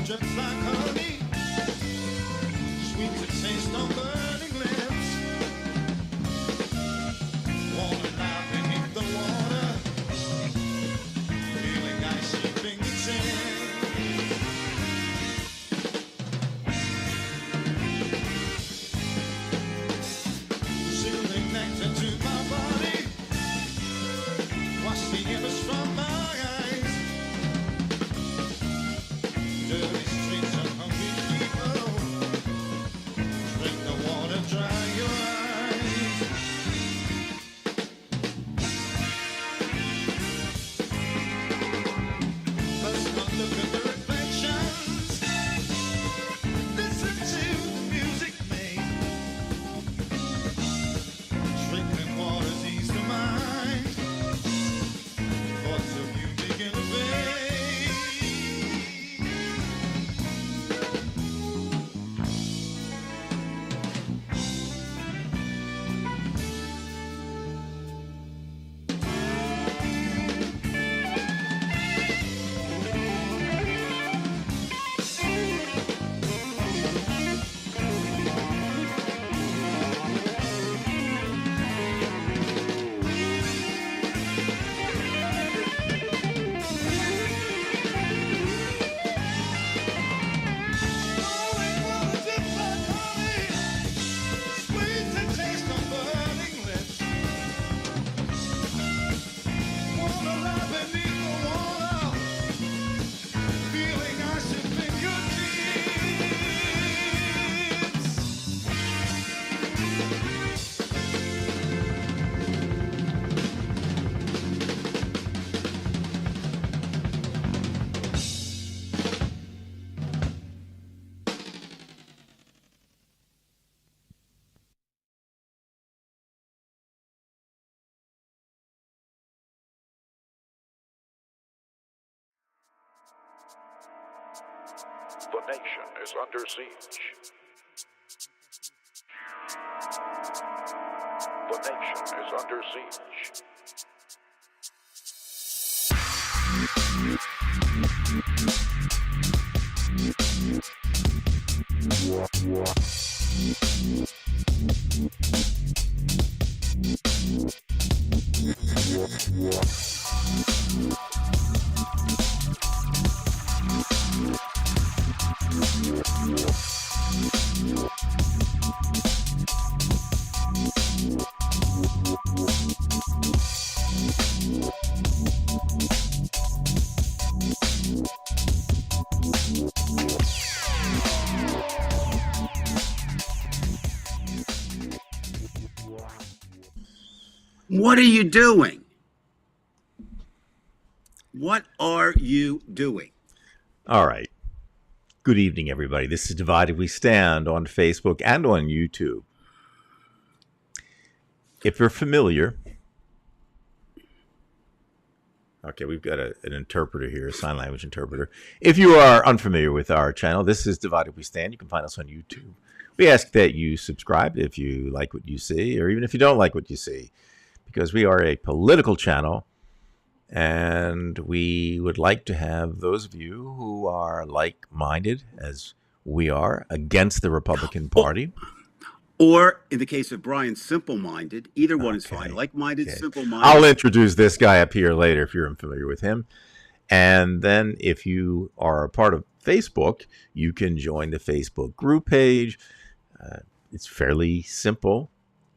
Just like honey, sweet to taste on burning lips. Wanna lie beneath the water, feeling icy fingertips. Soothing nectar to my body, wash the image from my eyes. Dirty streets of hungry people, drink the water, dry your eyes. First I look at the reflections, listen to the music made. Drinking water's ease the mind, thoughts of you begin to fade. The nation is under siege. The nation is under siege. What are you doing? What are you doing? All right. Good evening, everybody. This is Divided We Stand on Facebook and on YouTube. If you're familiar, okay, we've got an interpreter here, a sign language interpreter. If you are unfamiliar with our channel, this is Divided We Stand. You can find us on YouTube. We ask that you subscribe if you like what you see, or even if you don't like what you see, because we are a political channel, and we would like to have those of you who are like-minded, as we are, against the Republican Party. Or, in the case of Brian, simple-minded. Either one is fine. Like-minded, simple-minded. I'll introduce this guy up here later if you're unfamiliar with him. And then if you are a part of Facebook, you can join the Facebook group page. It's fairly simple.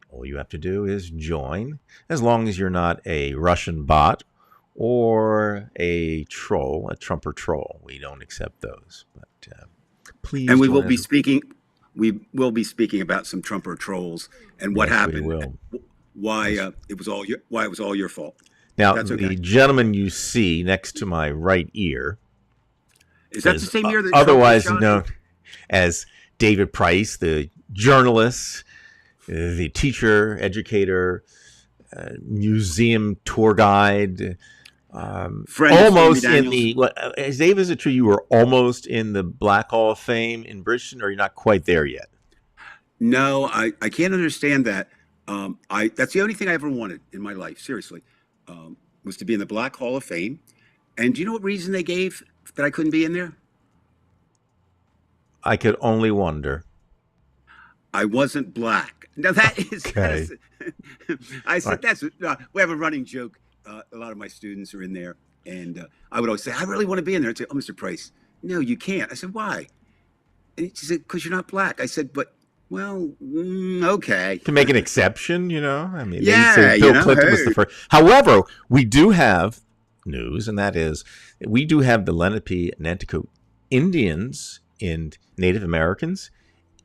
All you have to do is join, as long as you're not a Russian bot or a troll, a Trumper troll. We don't accept those. But please. And we will be speaking. We will be speaking about some Trumper trolls and what happened. We will. Why it was all your fault. Now, That's okay. The gentleman you see next to my right ear is that the same ear that otherwise known as David Price, the journalist, the teacher, educator, museum tour guide. Friend of Stormy Almost in Daniels. the Dave, is it true you were almost in the Black Hall of Fame in Bridgeton, or you're not quite there yet? No, I can't understand that. That's the only thing I ever wanted in my life, seriously, was to be in the Black Hall of Fame. And do you know what reason they gave that I couldn't be in there? I could only wonder. I wasn't black. Now that is, Okay. I said Right. that's we have a running joke. A lot of my students are in there, and I would always say, I really want to be in there. I'd say, oh, Mr. Price, no, you can't. I said, why? And she said, because you're not black. I said, but well, okay. To make an exception, you know, I mean, Yeah, they say you Bill know, Clinton was the hey. first. However, we do have news, and that is we do have the Lenape Nanticoke Indians in Native Americans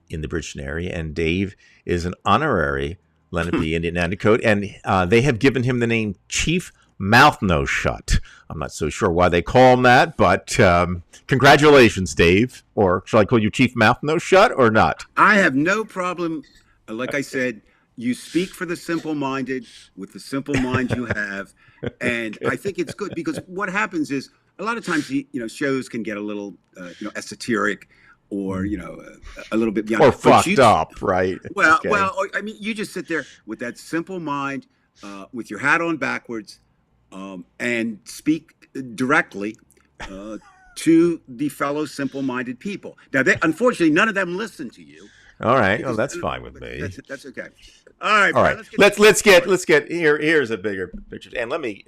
in the Bridgeton area, and Dave is an honorary Lenape Indian Nanticoke, and they have given him the name Chief Mouth No Shut. I'm not so sure why they call him that, but congratulations, Dave. Or shall I call you Chief Mouth No Shut or not? I have no problem. Like I said, you speak for the simple-minded with the simple mind you have, and I think it's good because what happens is a lot of times shows can get a little esoteric or a little bit beyond Or but fucked you- up, right? Well, Okay. well, I mean, you just sit there with that simple mind, with your hat on backwards, and speak directly to the fellow simple-minded people. Now, unfortunately, none of them listen to you. All right. Oh, that's fine with me. That's okay. All right, All Brad, right. Let's get here. Here's a bigger picture, and let me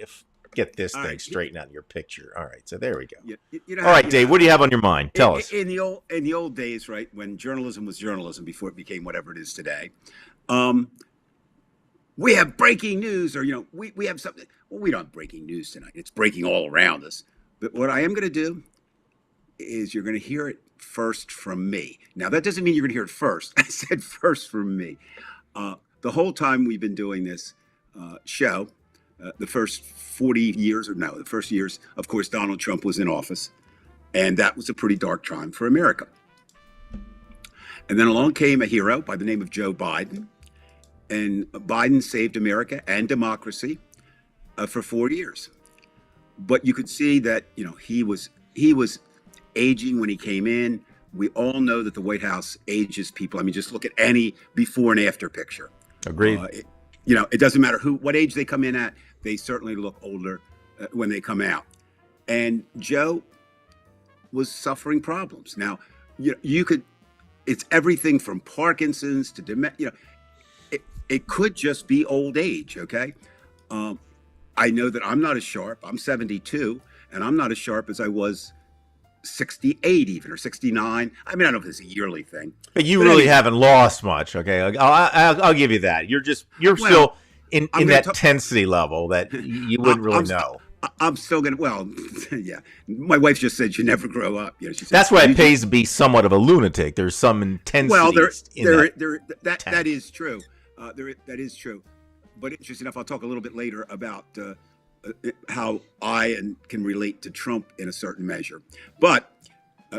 get this All thing right. straightened out in your picture. All right. So there we go. You know All how- right, you Dave. know, What do you have on your mind? Tell us. in the old days, right, when journalism was journalism before it became whatever it is today. We have breaking news, or we have something. Well, we don't have breaking news tonight. It's breaking all around us. But what I am going to do is you're going to hear it first from me. Now that doesn't mean you're going to hear it first. I said first from me. The whole time we've been doing this show, the first 40 years, or no, the first years, of course, Donald Trump was in office, and that was a pretty dark time for America. And then along came a hero by the name of Joe Biden. And Biden saved America and democracy for 4 years. But you could see that he was aging when he came in. We all know that the White House ages people. I mean, just look at any before and after picture. Agreed. It doesn't matter what age they come in at. They certainly look older when they come out. And Joe was suffering problems. Now, it's everything from Parkinson's to dementia. It could just be old age, okay? I know that I'm not as sharp. I'm 72, and I'm not as sharp as I was 68 even, or 69. I mean, I don't know if it's a yearly thing. But you But really anyway. haven't lost much. Okay. I'll give you that. You're Well, still in I'm gonna that talk- tensity level that you wouldn't really I'm- know. I'm still going to, well, yeah. My wife just said you never grow up. She said, That's why "You it pays to be somewhat of a lunatic. There's some intensity. Well, that that is true. That is true. But interesting enough, I'll talk a little bit later about how I can relate to Trump in a certain measure, but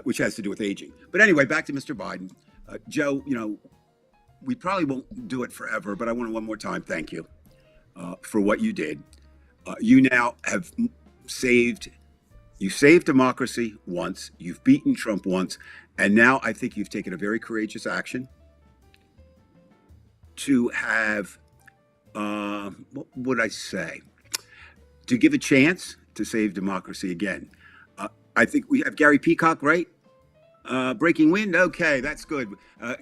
which has to do with aging. But anyway, back to Mr. Biden. Joe, we probably won't do it forever, but I want to one more time thank you for what you did. You now have saved democracy once. You've beaten Trump once, and now I think you've taken a very courageous action to have, what would I say, to give a chance to save democracy again. I think we have Gary Peacock, right? Breaking wind. Okay, that's good.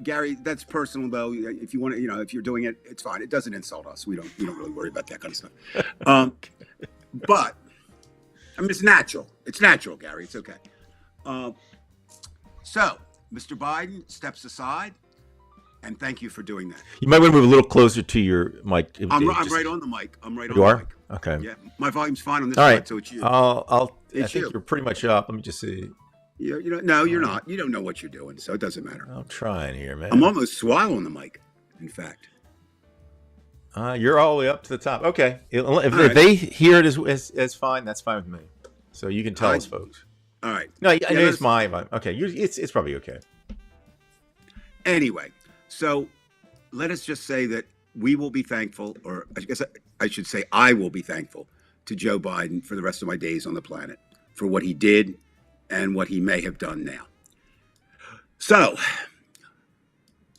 Gary, that's personal though. If you want to, if you're doing it, it's fine. It doesn't insult us. We don't really worry about that kind of stuff. But I mean, it's natural. It's natural, Gary. It's okay. So, Mr. Biden steps aside, and thank you for doing that. You might want to move a little closer to your mic. I'm Just- right on the mic. I'm right on You the are? mic. Okay. Yeah, my volume's fine on this All side, right. so it's you. I It's think you. you're pretty much up. Let me just see. No, you're not. You don't know what you're doing, so it doesn't matter. I'm trying here, man. I'm almost swallowing the mic, in fact. You're all the way up to the top. Okay. If right. they hear it as fine, that's fine with me. So you can tell I- us, folks. All right. No, I know let's- it's mine. Okay, it's probably okay. Anyway, so let us just say that we will be thankful, or I guess I should say, I will be thankful to Joe Biden for the rest of my days on the planet for what he did and what he may have done now. So,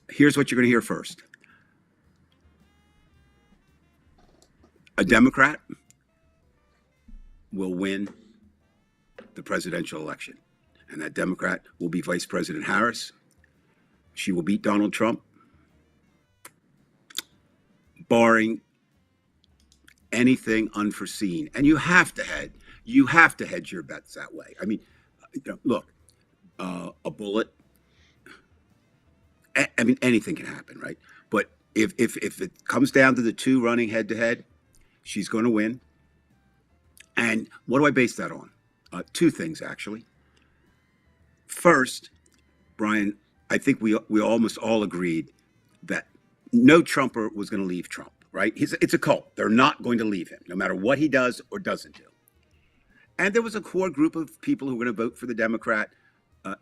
here's what you're going to hear first. A Democrat will win the presidential election, and that Democrat will be Vice President Harris. She will beat Donald Trump, barring anything unforeseen. And you have to hedge your bets that way. I mean, look, a bullet. I mean, anything can happen, right? But if it comes down to the two running head to head, she's going to win. And what do I base that on? Two things, actually. First, Brian, I think we almost all agreed that no Trumper was going to leave Trump, right? It's a cult. They're not going to leave him, no matter what he does or doesn't do. And there was a core group of people who were going to vote for the Democrat,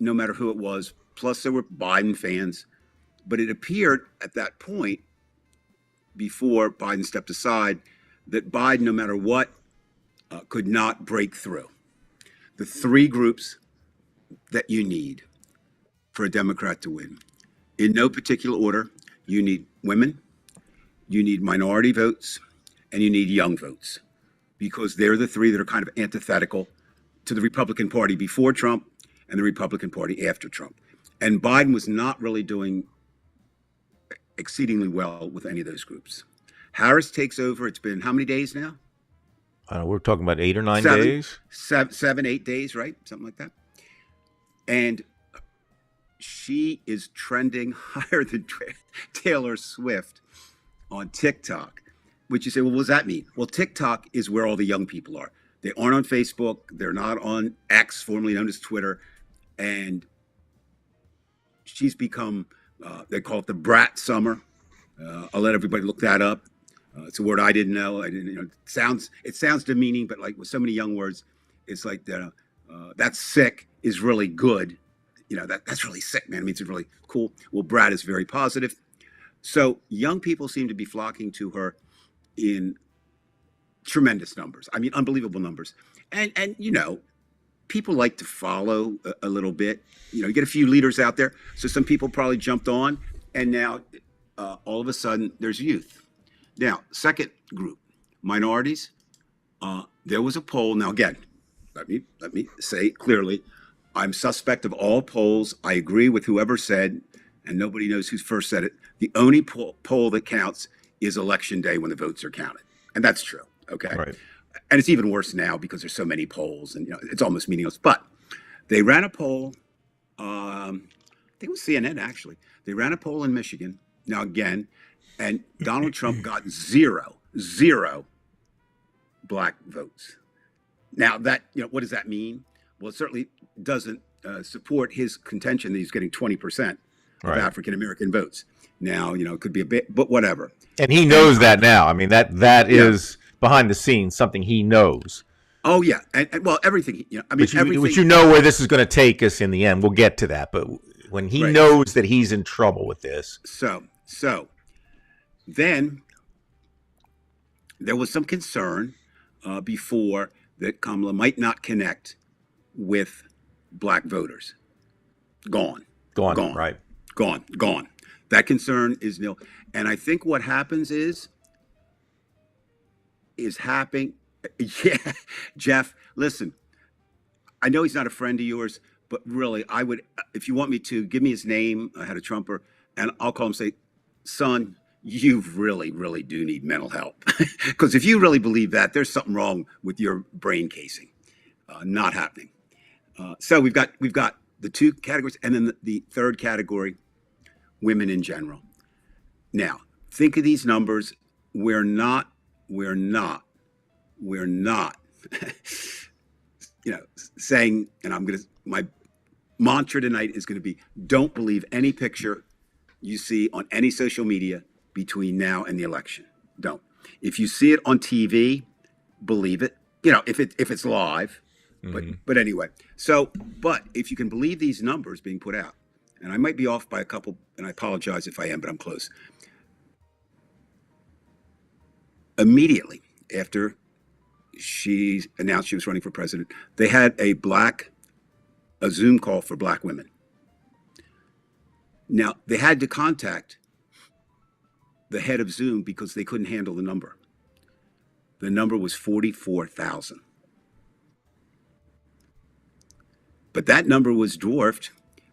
no matter who it was. Plus, there were Biden fans. But it appeared at that point, before Biden stepped aside, that Biden, no matter what, could not break through. The three groups that you need for a Democrat to win, in no particular order, you need women, you need minority votes, and you need young votes, because they're the three that are kind of antithetical to the Republican Party before Trump and the Republican Party after Trump. And Biden was not really doing exceedingly well with any of those groups. Harris takes over. It's been how many days now? We're talking about 8 or 9 7, days. 7, 8 days, right? Something like that. And she is trending higher than Taylor Swift on TikTok, which you say, well, what does that mean? Well, TikTok is where all the young people are. They aren't on Facebook. They're not on X, formerly known as Twitter. And she's become, they call it the brat summer. I'll let everybody look that up. It's a word I didn't know. It sounds demeaning, but like with so many young words, it's like that's sick is really good. That's really sick, man. It means it's really cool. Well, brat is very positive. So young people seem to be flocking to her in tremendous numbers. I mean, unbelievable numbers. And people like to follow a little bit. You get a few leaders out there. So some people probably jumped on, and now all of a sudden there's youth. Now, second group, minorities. There was a poll. Now, again, let me say clearly, I'm suspect of all polls. I agree with whoever said, and nobody knows who first said it, the only poll that counts is election day when the votes are counted. And that's true. Okay. Right. And it's even worse now because there's so many polls and it's almost meaningless. But they ran a poll. I think it was CNN, actually. They ran a poll in Michigan. Now, again, and Donald Trump got zero black votes. Now, that, what does that mean? Well, it certainly doesn't support his contention that he's getting 20% of African American votes. Now, it could be a bit, but whatever. And he knows that now. I mean, that is behind the scenes something he knows. Oh yeah, and well, everything. Everything. Which where this is going to take us in the end. We'll get to that, but when he knows that he's in trouble with this, so then there was some concern before that Kamala might not connect with black voters. Gone. Right. Gone. That concern is nil. And I think what happens is happening. Yeah, Jeff, listen, I know he's not a friend of yours, but really, I would, if you want me to, give me his name. I had a Trumper, and I'll call him and say, son, you really, really do need mental help. Because if you really believe that, there's something wrong with your brain casing. Not happening. So we've got the two categories, and then the third category, women in general. Now, think of these numbers. We're not saying, and my mantra tonight is going to be, don't believe any picture you see on any social media between now and the election. Don't. If you see it on TV, believe it. If it's live. But anyway, but if you can believe these numbers being put out, and I might be off by a couple, and I apologize if I am, but I'm close. immediately after she announced she was running for president, they had a Zoom call for black women. Now, they had to contact the head of Zoom because they couldn't handle the number. The number was 44,000. But that number was dwarfed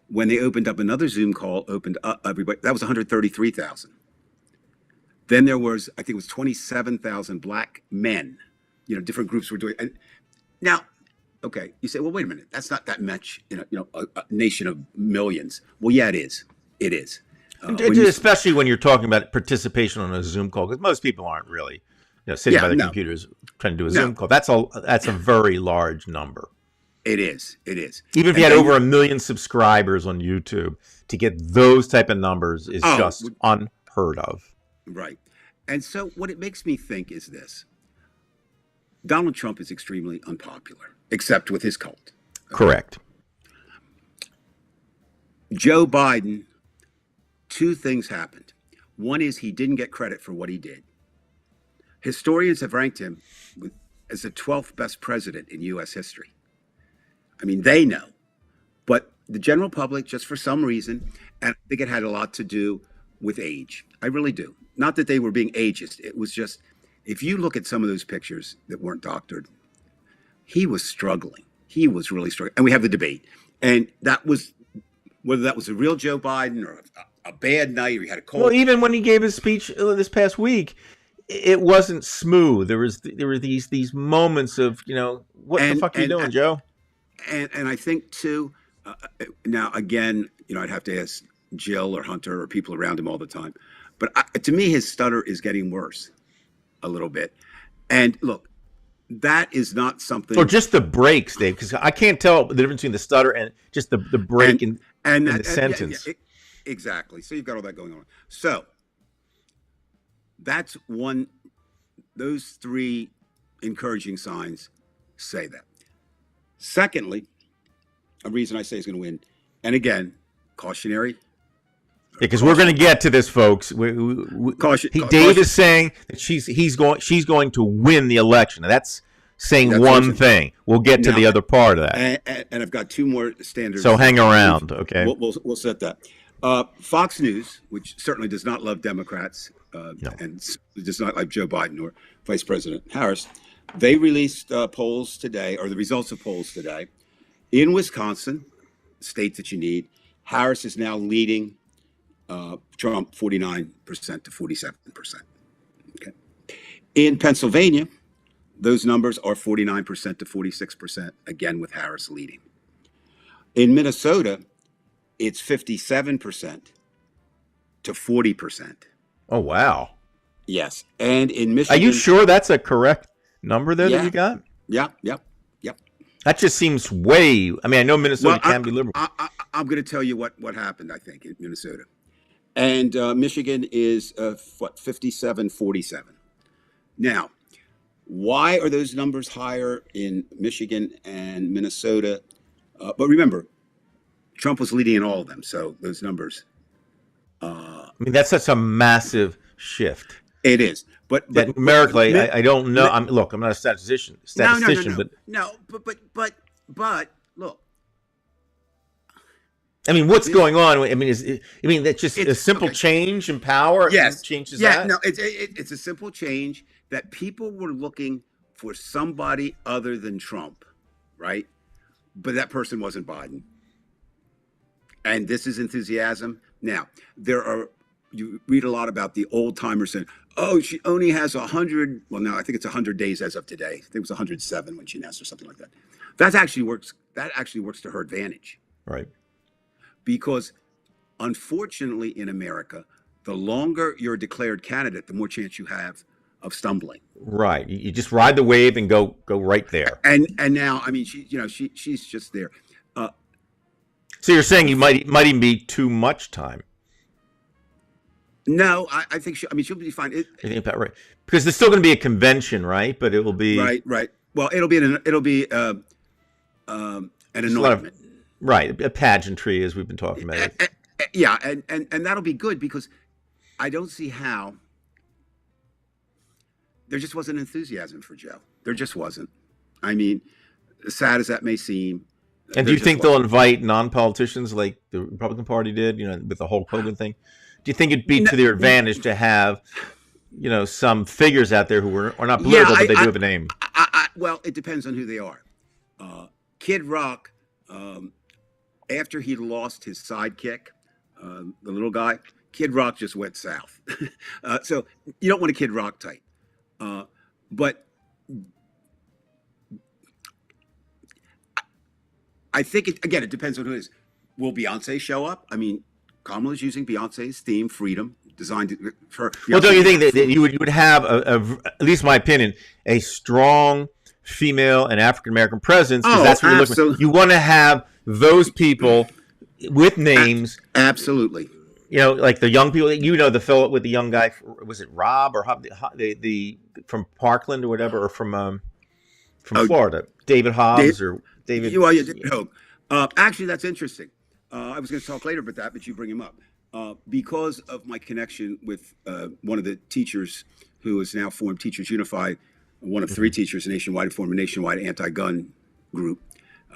when they opened up another Zoom call, opened up everybody. That was 133,000. Then there was, I think it was 27,000 black men. Different groups were doing. And now, okay, you say, well, wait a minute, that's not that much in a nation of millions. Well, yeah, it is. It is. Especially when you're talking about participation on a Zoom call, because most people aren't really sitting by their computers trying to do a Zoom call. That's a very large number. It is. It is. Even if you had over 1 million subscribers on YouTube, to get those type of numbers is just unheard of. Right. And so what it makes me think is this. Donald Trump is extremely unpopular, except with his cult. Okay? Correct. Joe Biden, two things happened. One is he didn't get credit for what he did. Historians have ranked him as the 12th best president in U.S. history. I mean, they know. But the general public, just for some reason, and I think it had a lot to do with age. I really do. Not that they were being ageist. It was just, if you look at some of those pictures that weren't doctored, he was struggling. He was really struggling. And we have the debate. And that was, whether that was a real Joe Biden or a bad night or he had a cold. Well, even when he gave his speech this past week, it wasn't smooth. There were these moments of, what the fuck are you doing, Joe? And I think too, now again, I'd have to ask Jill or Hunter or people around him all the time. But to me, his stutter is getting worse a little bit. And look, that is not something. Or just the breaks, Dave, because I can't tell the difference between the stutter and just the break in the sentence. Exactly. So you've got all that going on. So that's one. Those three encouraging signs say that. Secondly, a reason I say he's going to win, and again, cautionary. Because we're going to get to this, folks. Dave is saying that she's going to win the election. And that's saying one thing. We'll get to the other part of that. And I've got two more standards. So hang around, okay? We'll set that. Fox News, which certainly does not love Democrats and does not like Joe Biden or Vice President Harris, they released polls today, or the results of polls today. In Wisconsin, state that you need, Harris is now leading Trump 49% to 47%. Okay. In Pennsylvania, those numbers are 49% to 46%, again with Harris leading. In Minnesota, it's 57% to 40%. Oh, wow. Yes. And in Michigan. Are you sure that's a correct number there that you got? Yep. That just seems way. I mean, I know Minnesota can be liberal. I'm going to tell you what happened, I think, in Minnesota. And Michigan is 57-47. Now, why are those numbers higher in Michigan and Minnesota? But remember, Trump was leading in all of them, so those numbers. I mean, that's such a massive shift. It is, but numerically, I don't know. I'm not a statistician. No. But look. I mean, what's going on? I mean, that's just a simple change in power. Yes, changes that. No, it's a simple change that people were looking for somebody other than Trump, right? But that person wasn't Biden, and this is enthusiasm. Now you read a lot about the old timers saying, "Oh, she only has 100." Well, now I think it's 100 days as of today. I think it was 107 when she announced or something like that. That actually works to her advantage, right? Because unfortunately in America, the longer you're a declared candidate, the more chance you have of stumbling. Right. You just ride the wave and go right there. And now, I mean, she's just there. So you're saying you might even be too much time? No, I think she'll be fine. I think about right, because there's still going to be a convention, right? But it will be right. Well, it'll be an anointment. Right, a pageantry, as we've been talking about. Yeah, and that'll be good because I don't see how there just wasn't enthusiasm for Joe. There just wasn't. I mean, as sad as that may seem. And do you think they'll invite non-politicians like the Republican Party did, with the whole Hogan thing? Do you think it'd be to their advantage to have, some figures out there who are not political, but they do have a name? Well, it depends on who they are. Kid Rock, after he lost his sidekick, the little guy, Kid Rock just went south. So you don't want a Kid Rock type. But I think, it depends on who it is. Will Beyonce show up? I mean, Kamala's using Beyonce's theme, Freedom, designed for... Well, don't you think that you would have, at least my opinion, a strong female and African-American presence? Because that's what you're looking for. You want to have those people with names. Absolutely. Like the young people, the fellow with the young guy, was it Rob or the from Parkland or whatever, or from Florida, David Hobbs or David. Actually, that's interesting. I was going to talk later about that, but you bring him up because of my connection with one of the teachers who has now formed Teachers Unified, one of three teachers nationwide, formed a nationwide anti-gun group.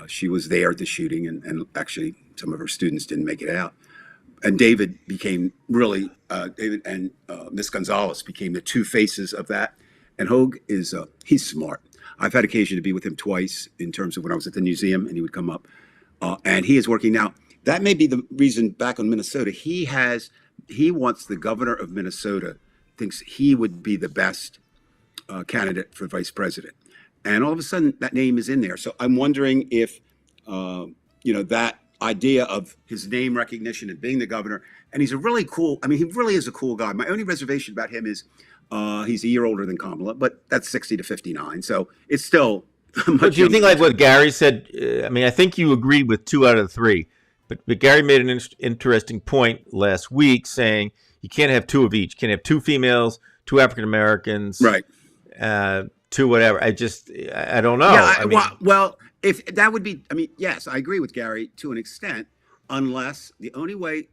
She was there at the shooting, and actually some of her students didn't make it out. And David became really, David and Miss Gonzalez became the two faces of that. And Hogue is, he's smart. I've had occasion to be with him twice in terms of when I was at the museum, and he would come up. And he is working now. That may be the reason back in Minnesota, he wants the governor of Minnesota, thinks he would be the best candidate for vice president. And all of a sudden that name is in there. So I'm wondering if, that idea of his name recognition and being the governor, and he's he really is a cool guy. My only reservation about him is he's a year older than Kamala, but that's 60 to 59, so it's still But do you think, like what Gary said, I think you agreed with 2 out of the 3, but Gary made an interesting point last week saying you can't have 2 of each. You can't have 2 females, 2 African Americans, right? 2 whatever. I don't know. Yeah, well, if that would be, yes, I agree with Gary to an extent, unless the only way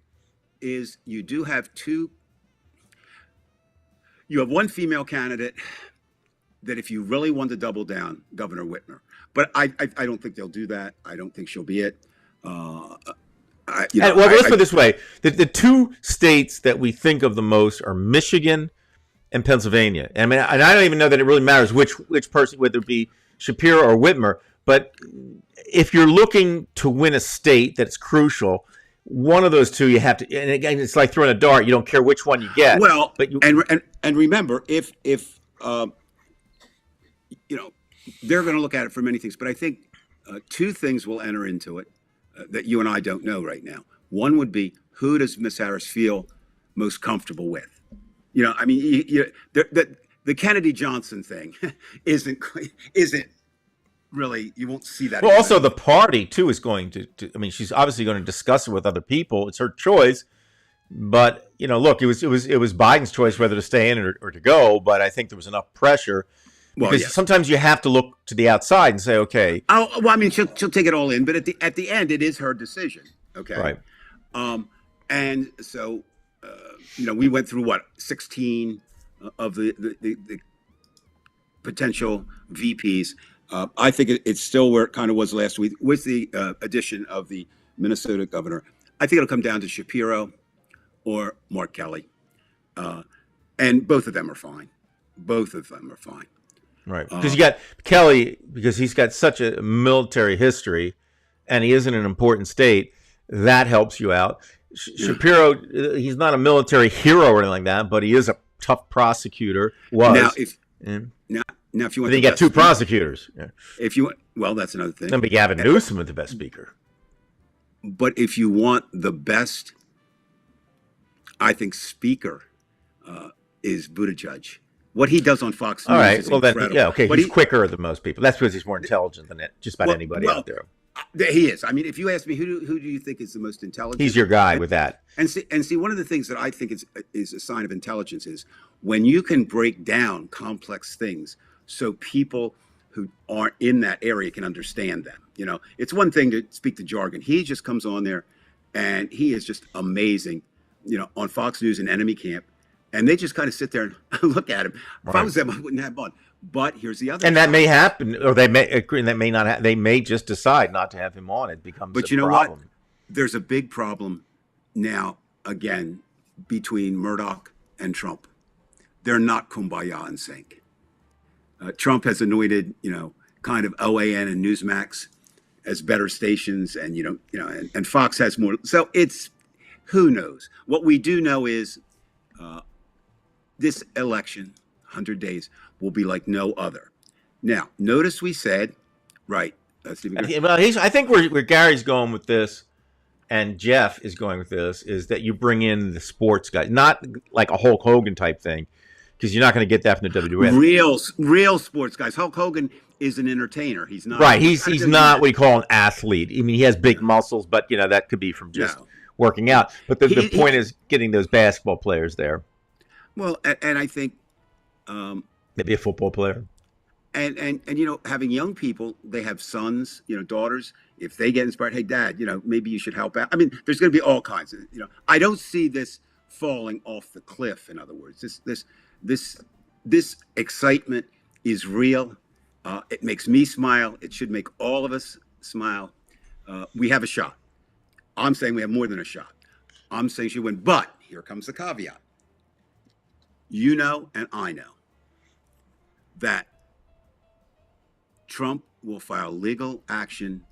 is you do have 2. You have 1 female candidate that if you really want to double down, Governor Whitmer. But I don't think they'll do that. I don't think she'll be it. Let's put it this way. The 2 states that we think of the most are Michigan and Pennsylvania. And I don't even know that it really matters which person, whether it be Shapiro or Whitmer. But if you're looking to win a state that's crucial, one of those 2 you have to. And again, it's like throwing a dart. You don't care which one you get. Well, but and remember, if they're going to look at it for many things, but I think 2 things will enter into it that you and I don't know right now. One would be, who does Miss Harris feel most comfortable with? The Kennedy Johnson thing isn't really, you won't see that. Well, also the party too is going to she's obviously going to discuss it with other people. It's her choice. But, look, it was Biden's choice whether to stay in or to go. But I think there was enough pressure. Because sometimes you have to look to the outside and say, okay. Oh, well, she'll take it all in, but at the end, it is her decision. Okay. Right. And so, we went through 16 of the potential VPs. I think it's still where it kind of was last week with the addition of the Minnesota governor. I think it'll come down to Shapiro or Mark Kelly. And both of them are fine. Right, because you got Kelly, because he's got such a military history, and he is in an important state. That helps you out. Shapiro, he's not a military hero or anything like that, but he is a tough prosecutor. Now, if you want, then you got 2 prosecutors. Yeah. If you want, that's another thing. Then Gavin Newsom is the best speaker. But if you want the best, I think speaker is Buttigieg. What he does on Fox News is incredible. But he's quicker than most people. That's because he's more intelligent than just about anybody out there. He is. If you ask me, who do you think is the most intelligent? He's your guy with that. And see, one of the things that I think is a sign of intelligence is when you can break down complex things so people who aren't in that area can understand them. It's one thing to speak the jargon. He just comes on there, and he is just amazing. On Fox News and Enemy Camp, and they just kind of sit there and look at him. If I Right. was them, I wouldn't have on. But here's the other And that side. may happen, or they may agree, and that may not. They may just decide not to have him on. It becomes But a you know what? problem. There's a big problem now again between Murdoch and Trump. They're not kumbaya in sync. Trump has anointed, kind of OAN and Newsmax as better stations, and and Fox has more. So it's who knows. What we do know is this election, 100 days, will be like no other. Now, notice we said, right? Well, I think where Gary's going with this, and Jeff is going with this, is that you bring in the sports guys, not like a Hulk Hogan type thing, because you're not going to get that from the WWS. Real sports guys. Hulk Hogan is an entertainer. He's not Right. He's not what you call an athlete. I mean, he has big muscles, but that could be from just No. working out. But the point is getting those basketball players there. Well, and I think, Maybe a football player. and having young people, they have sons, daughters. If they get inspired, hey, Dad, maybe you should help out. I mean, there's going to be all kinds of, I don't see this falling off the cliff. In other words, this excitement is real. It makes me smile. It should make all of us smile. We have a shot. I'm saying we have more than a shot. I'm saying she win. But here comes the caveat. You know, and I know that Trump will file legal action.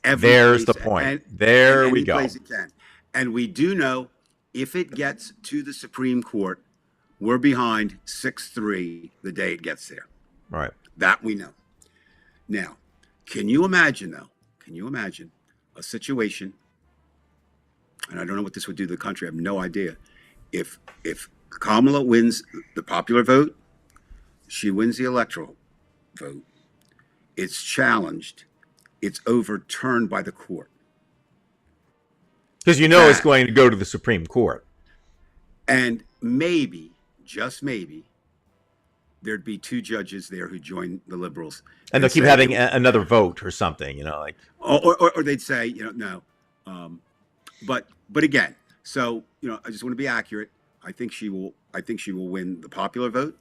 There's the point. There we go. It can. And we do know if it gets to the Supreme Court, we're behind 6-3 the day it gets there. Right. That we know. Now, can you imagine, though? Can you imagine a situation, and I don't know what this would do to the country, I have no idea, if Kamala wins the popular vote, she wins the electoral vote, it's challenged, it's overturned by the court. Because it's going to go to the Supreme Court. And maybe, just maybe, there'd be 2 judges there who join the liberals. And they'll keep having another vote or something, like. Or they'd say, no. But again, so, I just want to be accurate. I think she will win the popular vote.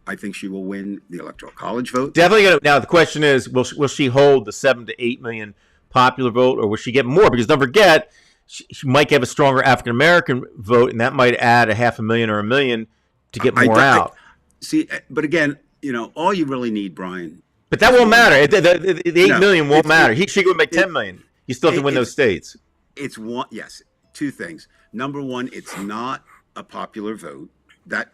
I think she will win the electoral college vote. Definitely. Now the question is, will she hold the 7 to 8 million popular vote, or will she get more? Because don't forget, she might have a stronger African American vote, and that might add 500,000 or 1 million to get more out. See, but again, all you really need, Brian. But that won't matter. The 8 million won't matter. She could make 10 million. You still have to win those states. It's one. Yes, 2 things. Number one, it's not a popular vote.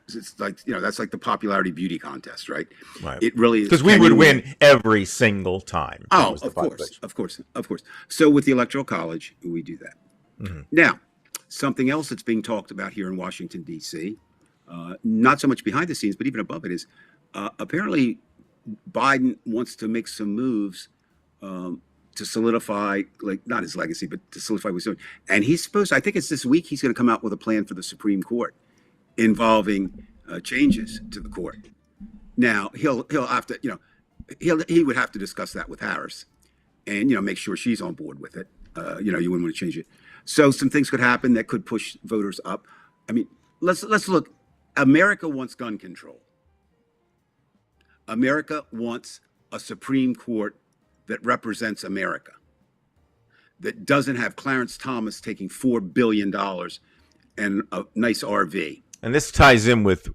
It's like that's like the popularity beauty contest, right? Right. It really is, because we would win every single time. Oh, of course. So with the electoral college, we do that. Mm-hmm. Now, something else that's being talked about here in Washington D.C., not so much behind the scenes, but even above it, is apparently Biden wants to make some moves to solidify, not his legacy, but to solidify what he's doing. And he's supposed, I think it's this week, he's going to come out with a plan for the Supreme Court involving changes to the court. Now, he'll have to, he would have to discuss that with Harris and, make sure she's on board with it. You wouldn't want to change it. So some things could happen that could push voters up. I mean, let's look. America wants gun control. America wants a Supreme Court that represents America, that doesn't have Clarence Thomas taking $4 billion and a nice RV. And this ties in with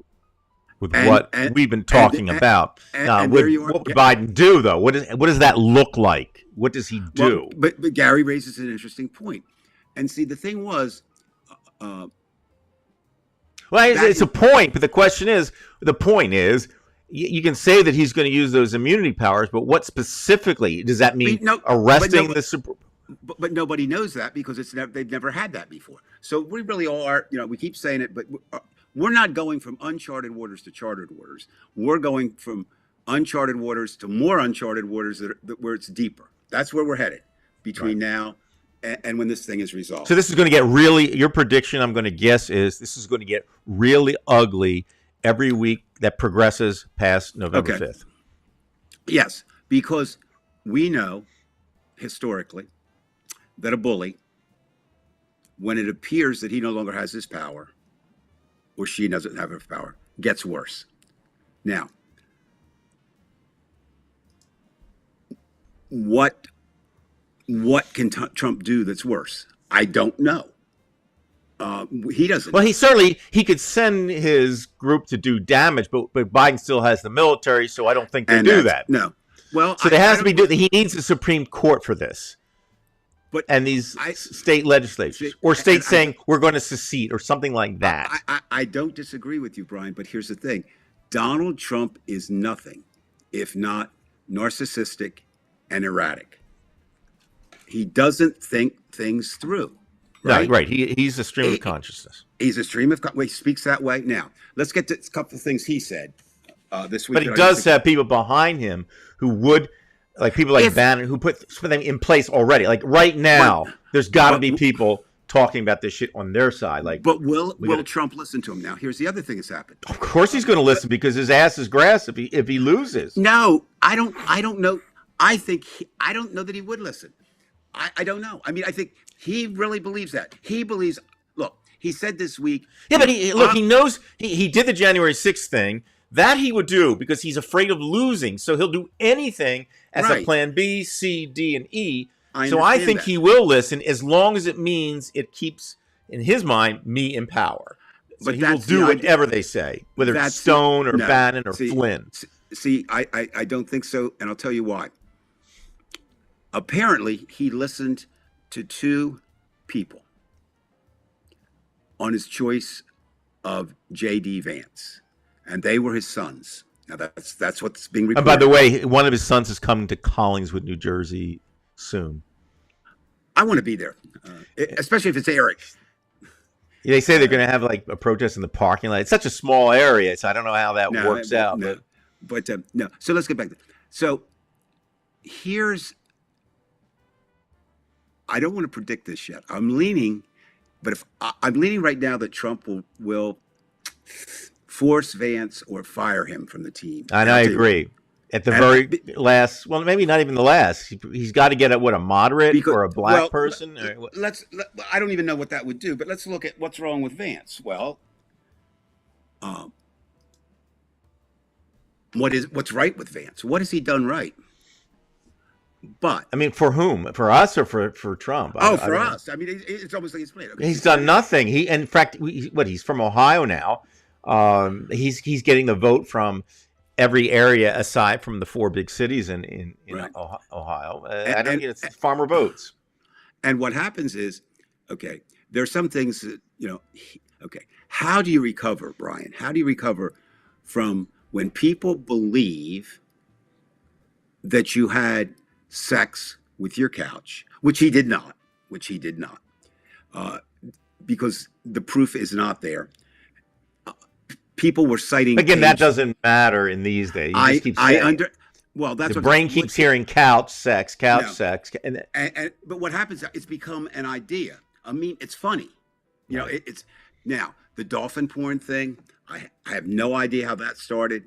what we've been talking about. What would Biden do, though? What does that look like? What does he do? Well, but Gary raises an interesting point. And see, the thing was... well, it's a point, but the point is, you can say that he's going to use those immunity powers, but what specifically does that mean? Arresting the Super? But nobody knows that because they've never had that before. So we really are, we keep saying it, but we're not going from uncharted waters to charted waters. We're going from uncharted waters to more uncharted waters where it's deeper. That's where we're headed between now and when this thing is resolved. So this is going to get your prediction, I'm going to guess, is this is going to get really ugly every week that progresses past November 5th. Yes, because we know historically that a bully, when it appears that he no longer has his power, or she doesn't have enough power, gets worse. Now, what can Trump do that's worse? I don't know. He doesn't. Well, he could send his group to do damage, but Biden still has the military, so I don't think they do that. No. Well, so there has to be. He needs the Supreme Court for this. And these state legislatures or states saying we're going to secede or something like that. I don't disagree with you, Brian, but here's the thing. Donald Trump is nothing if not narcissistic and erratic. He doesn't think things through. Right? No, right. He's a stream of consciousness. He's a stream of he speaks that way. Now, let's get to a couple of things he said this week. But he does have people behind him who would, like people like Bannon, who put them in place already. Like right now, there's got to be people talking about this shit on their side. Like, but will Trump listen to him? Now, here's the other thing that's happened. Of course, he's going to listen because his ass is grass if he loses. No, I don't know. I don't know that he would listen. I don't know. I mean, I think he really believes that. He believes. Look, he said this week. Yeah, but he knows he did the January 6th thing. That he would do because he's afraid of losing. So he'll do anything as a plan B, C, D, and E. So I think he will listen as long as it means it keeps, in his mind, me in power. So he will do whatever they say, whether it's Stone or Bannon or Flynn. See, I don't think so, and I'll tell you why. Apparently, he listened to two people on his choice of J.D. Vance. And they were his sons. Now that's what's being reported. And by the way, one of his sons is coming to Collingswood, New Jersey, soon. I want to be there, especially if it's Eric. They say they're going to have like a protest in the parking lot. It's such a small area, so I don't know how that works out. But no. So let's get back to. So I don't want to predict this yet. I'm leaning right now that Trump will force Vance or fire him from the team. And I agree. At the very last, well, maybe not even the last. He's got to get a moderate or a black person. I don't even know what that would do, but let's look at what's wrong with Vance. Well, what's right with Vance? What has he done right? But I mean, for whom? For us or for Trump? For us. I mean, it's almost like he's played. Okay. He's done nothing. In fact, he's from Ohio now. He's getting the vote from every area aside from the four big cities in Ohio. I don't get it's farmer votes. And what happens is, okay, there's some things that, how do you recover, Brian? How do you recover from when people believe that you had sex with your couch, which he did not, because the proof is not there. People were citing again. That doesn't matter in these days. You just keep saying that's the brain keeps hearing couch sex, and but what happens? It's become an idea. I mean, it's funny. It's now the dolphin porn thing. I have no idea how that started.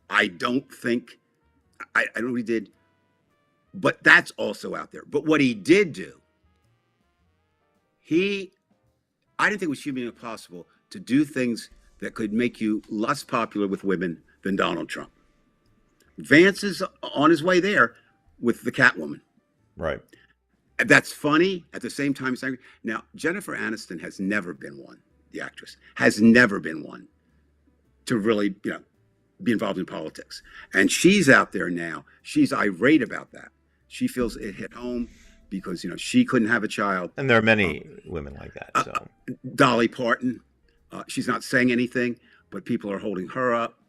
I don't think I don't know what he did, but that's also out there. But what he did do, I didn't think it was humanly possible to do things that could make you less popular with women than Donald Trump. Vance is on his way there with the Catwoman. Right. That's funny. At the same time, it's angry. Now, Jennifer Aniston has never been one, the actress, has never been one to really, be involved in politics. And she's out there now. She's irate about that. She feels it hit home because, she couldn't have a child. And there are many women like that. So Dolly Parton. She's not saying anything, but people are holding her up.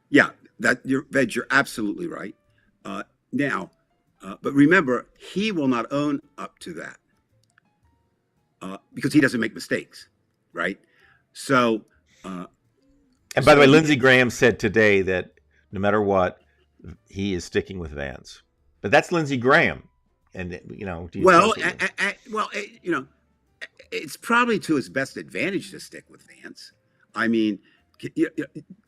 You're absolutely right. Now, but remember, he will not own up to that because he doesn't make mistakes, right? So, and by the way, Lindsey Graham said today that no matter what, he is sticking with Vance. But that's Lindsey Graham, and it's probably to his best advantage to stick with Vance. I mean,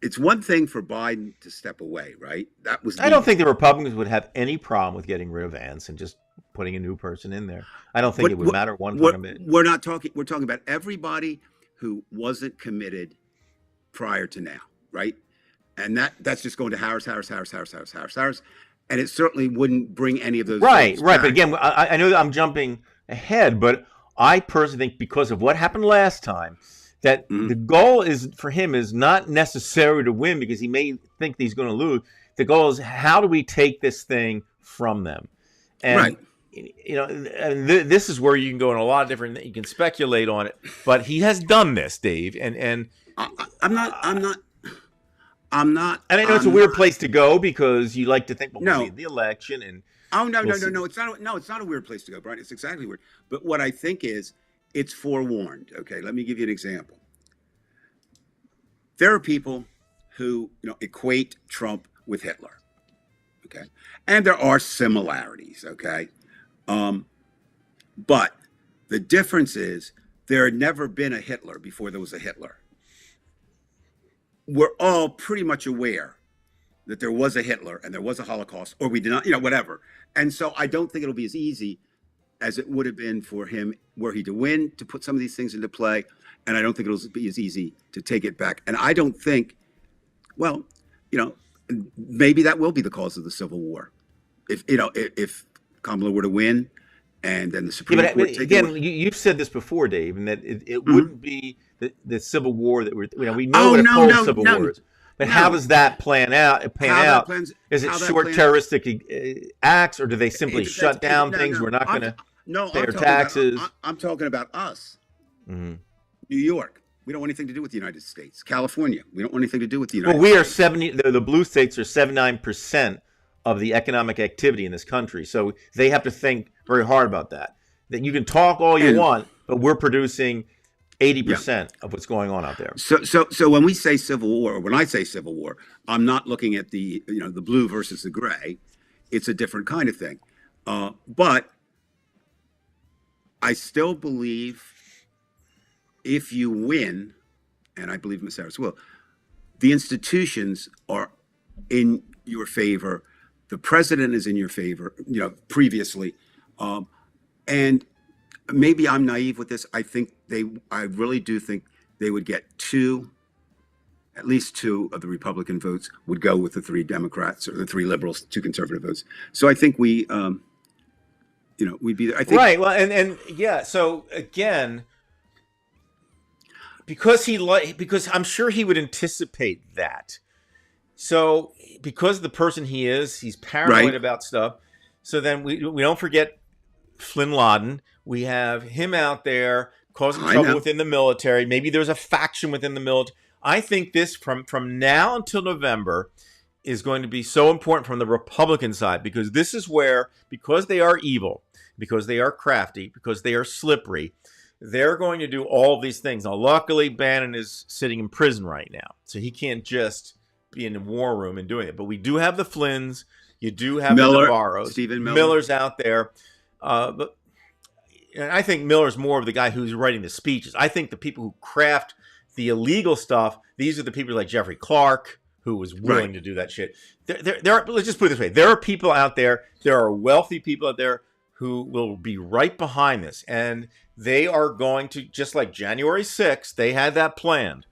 it's one thing for Biden to step away, right? I don't think the Republicans would have any problem with getting rid of Vance and just putting a new person in there. I don't think it would matter one bit. We're talking about everybody who wasn't committed prior to now, right? And that's just going to Harris, and it certainly wouldn't bring any of those Right, votes right. But back. again, I know that I'm jumping ahead, but I personally think because of what happened last time, that the Mhm. goal is for him is not necessarily to win because he may think that he's going to lose. The goal is how do we take this thing from them? And Right. and this is where you can go in a lot of different. You can speculate on it, but he has done this, Dave, and I'm not. I'm not. I'm not. and I know it's a I'm weird not. place to go because you like to think, well, we'll see No. the election and Oh no, we'll no, no, see. no. It's not. No, it's not a weird place to go, Brian. It's exactly weird. But what I think is, it's forewarned. Okay, let me give you an example. There are people who equate Trump with Hitler. Okay, and there are similarities. Okay, um, but the difference is there had never been a Hitler before there was a Hitler. We're all pretty much aware that there was a Hitler and there was a Holocaust, or we did not, whatever. And so I don't think it'll be as easy as it would have been for him, were he to win, to put some of these things into play. And I don't think it'll be as easy to take it back. And I don't think, well, you know, maybe that will be the cause of the Civil War. If Kamala were to win, and then the Yeah, Supreme but Court take it away. again, you've said this before, Dave, and that it Mhm. wouldn't be the Civil War that we know Oh what a no, cold no, Civil no, War is, but how no! does that pan How that out? plans? Is it How that short plans? terroristic acts, or do they simply It depends. shut down No, things? no. We're not going to No. pay I'm our talking about. taxes. I'm talking about us. Mhm. New York. We don't want anything to do with the United States. California. We don't want anything to do with the Well, United we are States. 70. The blue states are 79% of the economic activity in this country, so they have to think very hard about that. That you can talk all you And want, but we're producing yeah. 80% of what's going on out there. So when we say Civil War, or when I say Civil War, I'm not looking at the blue versus the gray. It's a different kind of thing. But I still believe if you win, and I believe Ms. Harris will, the institutions are in your favor. The president is in your favor, previously. And maybe I'm naive with this. I really do think they would get at least two of the Republican votes would go with the three Democrats or the three liberals, two conservative votes. So I think we'd be there. I think, Right. Well, and yeah. So again, because I'm sure he would anticipate that. So because the person he is, he's paranoid right. about stuff. So then we don't forget Flynn Laden. We have him out there causing I trouble know. within the military. Maybe there's a faction within the military. I think this from now until November is going to be so important from the Republican side because this is where, because they are evil, because they are crafty, because they are slippery, they're going to do all of these things. Now, luckily, Bannon is sitting in prison right now, so he can't just be in the war room and doing it. But we do have the Flynns. You do have the Miller, Navarros. Stephen Miller. Miller's out there. But and I think Miller's more of the guy who's writing the speeches. I think the people who craft the illegal stuff, these are the people like Jeffrey Clark, who was willing Right. to do that shit. There are, let's just put it this way. There are people out there, there are wealthy people out there who will be right behind this. And they are going to, just like January 6th, they had that planned.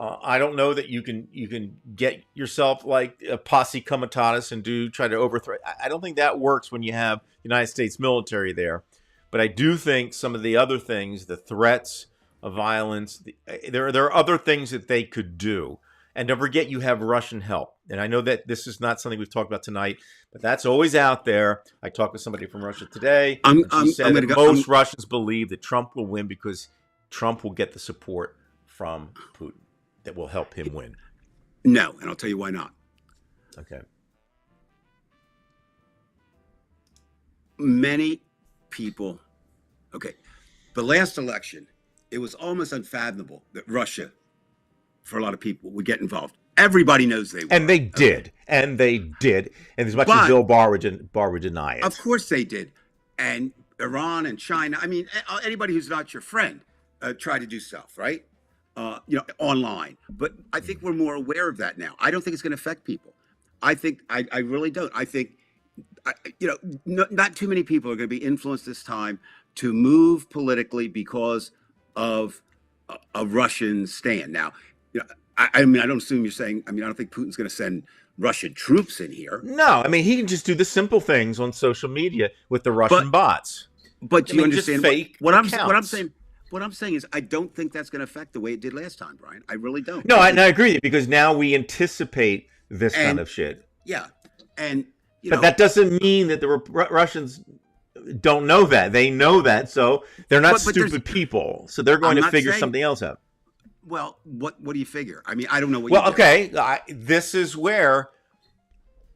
I don't know that you can get yourself like a posse comitatus and try to overthrow. I don't think that works when you have the United States military there. But I do think some of the other things, the threats of violence, there are other things that they could do. And don't forget, you have Russian help. And I know that this is not something we've talked about tonight, but that's always out there. I talked with somebody from Russia today, and she said that most Russians believe that Trump will win because Trump will get the support from Putin that will help him win. No, and I'll tell you why not. Okay. Many people, okay, the last election, it was almost unfathomable that Russia, for a lot of people, would get involved. Everybody knows they would. And they did. And they did. And as much as Bill Barr would deny it. Of course they did. And Iran and China, I mean, anybody who's not your friend try to do stuff, right? Online. But I think we're more aware of that now. I don't think it's going to affect people. I really don't. I think, not too many people are going to be influenced this time to move politically because of a Russian stand. Now, you know, I mean, I don't assume you're saying. I mean, I don't think Putin's going to send Russian troops in here. No, I mean he can just do the simple things on social media with the Russian But bots. but I you mean, just understand fake what I'm accounts. saying. What I'm saying is, I don't think that's going to affect the way it did last time, Brian. I really don't. No, and I agree with you because now we anticipate this kind And of shit. yeah, and you But know, that doesn't mean that the Russians don't know that. They know that, so they're not but there's. stupid people. So they're going I'm to not figure saying. something else out. Well, what do you figure? I mean, I don't know what you Well, do. okay, this is where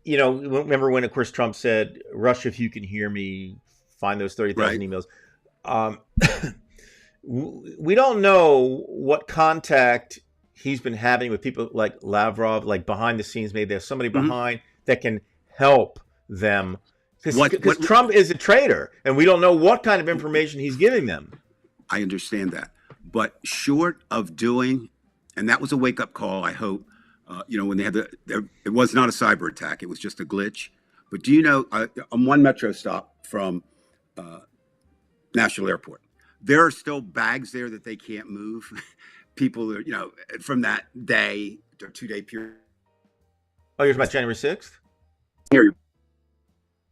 remember when, of course, Trump said, "Russia, if you can hear me, find those 30,000 Right. emails." Um, we don't know what contact he's been having with people like Lavrov, like behind the scenes. Maybe there's somebody Hmm. behind that can help them. What Because Trump is a traitor, and we don't know what kind of information he's giving them. I understand that, but short of doing, and that was a wake up call. I hope, when they had it was not a cyber attack; it was just a glitch. But do you know, on one metro stop from National Airport, there are still bags there that they can't move. People are, from that day or 2 day period. Oh, you're talking about January 6th? Here,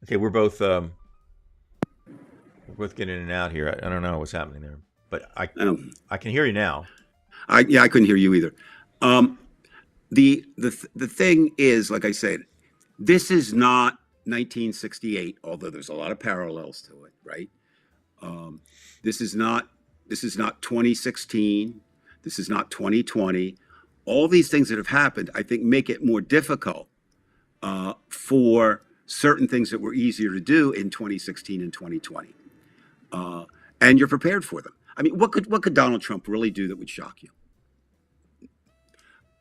Okay, we're both getting in and out here. I don't know what's happening there, but um, I can hear you now. I couldn't hear you either. Um, the thing is, like I said, this is not 1968, although there's a lot of parallels to it, right? Um, this is not 2016. This is not 2020. All these things that have happened, I think, make it more difficult for certain things that were easier to do in 2016 and 2020, and you're prepared for them. I mean, what could Donald Trump really do that would shock you?